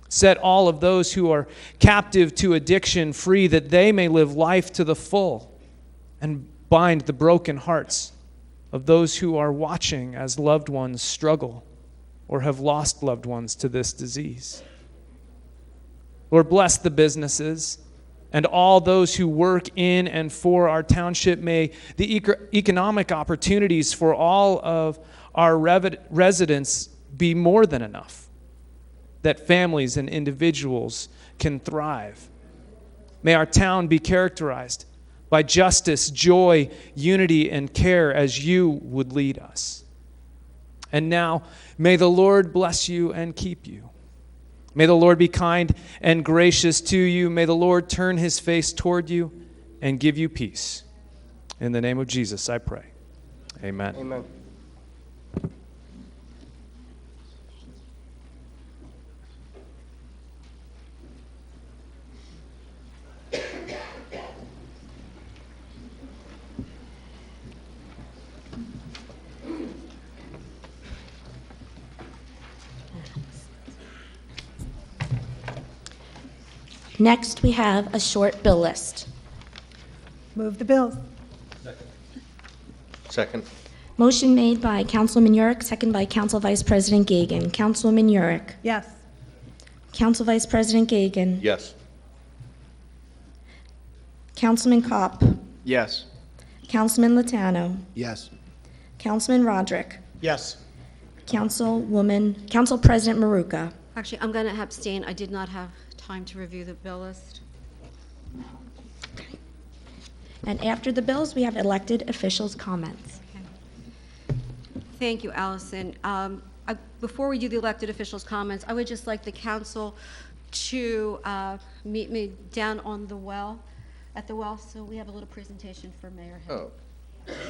Set all of those who are captive to addiction free, that they may live life to the full, and bind the broken hearts of those who are watching as loved ones struggle or have lost loved ones to this disease. Lord, bless the businesses and all those who work in and for our township. May the economic opportunities for all of our residents be more than enough, that families and individuals can thrive. May our town be characterized by justice, joy, unity, and care as you would lead us. And now, may the Lord bless you and keep you. May the Lord be kind and gracious to you. May the Lord turn his face toward you and give you peace. In the name of Jesus, I pray. Amen. Amen. Next, we have a short bill list. Move the bills. Second. Motion made by Councilwoman Yurick, second by Council Vice President Gagan. Councilwoman Yurick. Yes. Council Vice President Gagan. Yes. Councilman Kopp. Yes. Councilman Latano. Yes. Councilman Roderick. Yes. Council President Maruka. Actually, I'm going to abstain. I did not have time to review the bill list. And after the bills, we have elected officials' comments. Thank you, Allison. Before we do the elected officials' comments, I would just like the council to meet me down on the well, at the well, so we have a little presentation for Mayor Hill. Oh.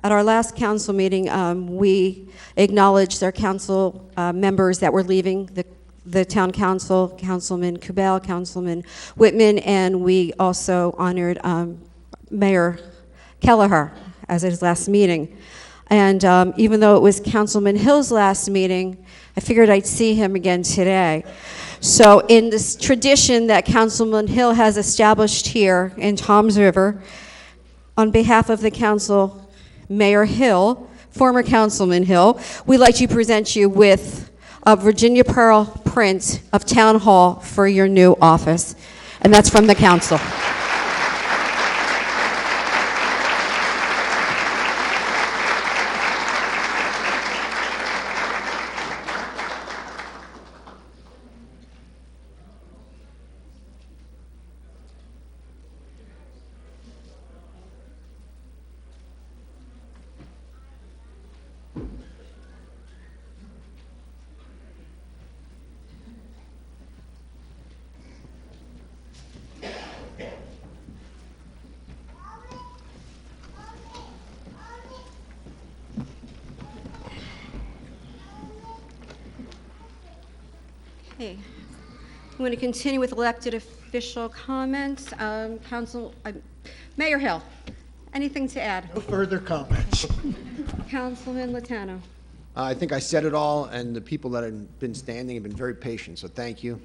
At our last council meeting, we acknowledged our council members that were leaving the town council, Councilman Kubel, Councilman Whitman, and we also honored Mayor Kelleher as his last meeting. And even though it was Councilman Hill's last meeting, I figured I'd see him again today. So in this tradition that Councilman Hill has established here in Toms River, on behalf of the council, Mayor Hill, former Councilman Hill, we'd like to present you with a Virginia Pearl print of Town Hall for your new office. And that's from the council. Okay. I'm going to continue with elected official comments. Mayor Hill, anything to add? No further comments. Councilman Latano. I think I said it all, and the people that have been standing have been very patient, so thank you.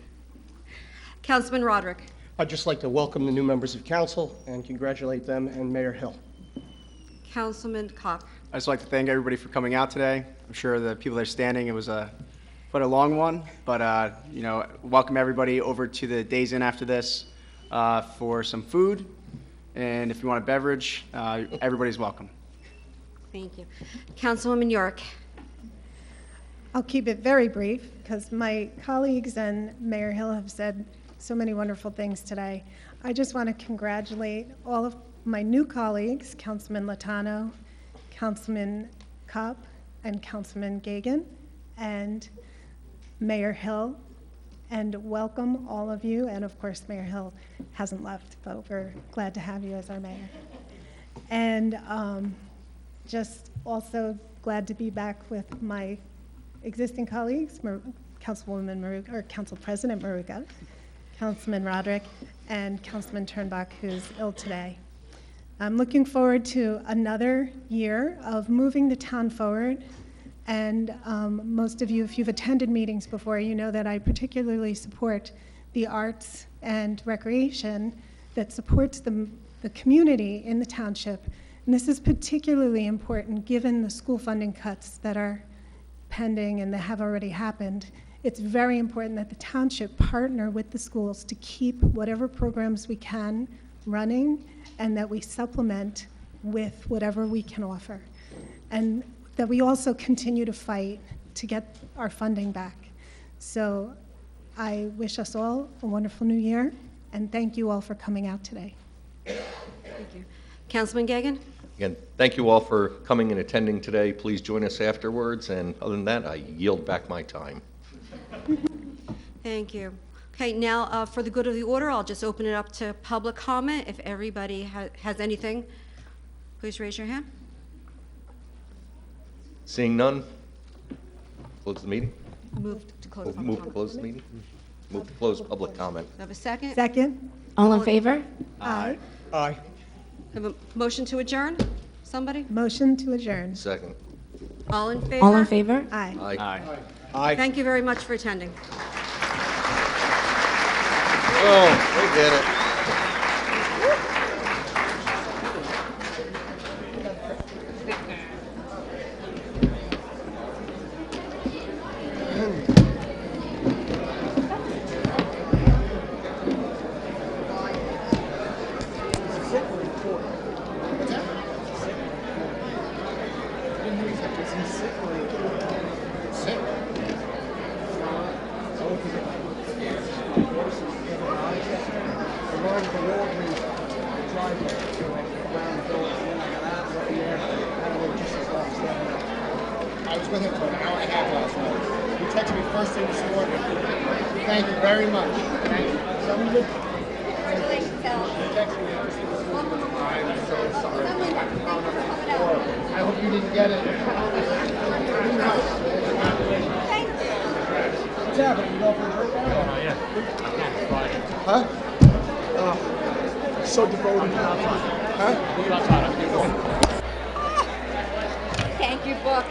Councilman Roderick. I'd just like to welcome the new members of council and congratulate them and Mayor Hill. Councilman Kopp. I'd just like to thank everybody for coming out today. I'm sure the people that are standing, it was quite a long one, but welcome everybody over to the Days Inn after this for some food, and if you want a beverage, everybody's welcome. Thank you. Councilwoman York. I'll keep it very brief because my colleagues and Mayor Hill have said so many wonderful things today. I just want to congratulate all of my new colleagues, Councilman Latano, Councilman Kopp, and Councilman Gagan, and Mayor Hill, and welcome all of you. And of course, Mayor Hill hasn't left, but we're glad to have you as our mayor. And just also glad to be back with my existing colleagues, Councilwoman Maruka, or Council President Maruka, Councilman Roderick, and Councilman Turnbach, who's ill today. I'm looking forward to another year of moving the town forward. And most of you, if you've attended meetings before, you know that I particularly support the arts and recreation that supports the community in the township. And this is particularly important given the school funding cuts that are pending and that have already happened. It's very important that the township partner with the schools to keep whatever programs we can running and that we supplement with whatever we can offer. And that we also continue to fight to get our funding back. So I wish us all a wonderful new year, and thank you all for coming out today. Thank you. Councilman Gagan? Again, thank you all for coming and attending today. Please join us afterwards, and other than that, I yield back my time. Thank you. Okay, now for the good of the order, I'll just open it up to public comment. If everybody has anything, please raise your hand. Seeing none, close the meeting. Move to close public Move to comment. close the meeting. Move to close public comment. Have a second? Second? All in favor? Aye. Aye. Have a motion to adjourn? Somebody? Motion to adjourn. Second. All in favor? All in favor? Aye. Aye. Aye. Thank you very much for attending. Oh, we did it. I was with him for an hour and a half last night. He texted me first thing this morning. Thank you very much. Thank you. Somebody texted me first thing this morning. I'm so sorry. I hope you didn't get it. What's happening? You go for a workout? Yeah. Huh? Oh, so devoted. Huh? Thank you, Book.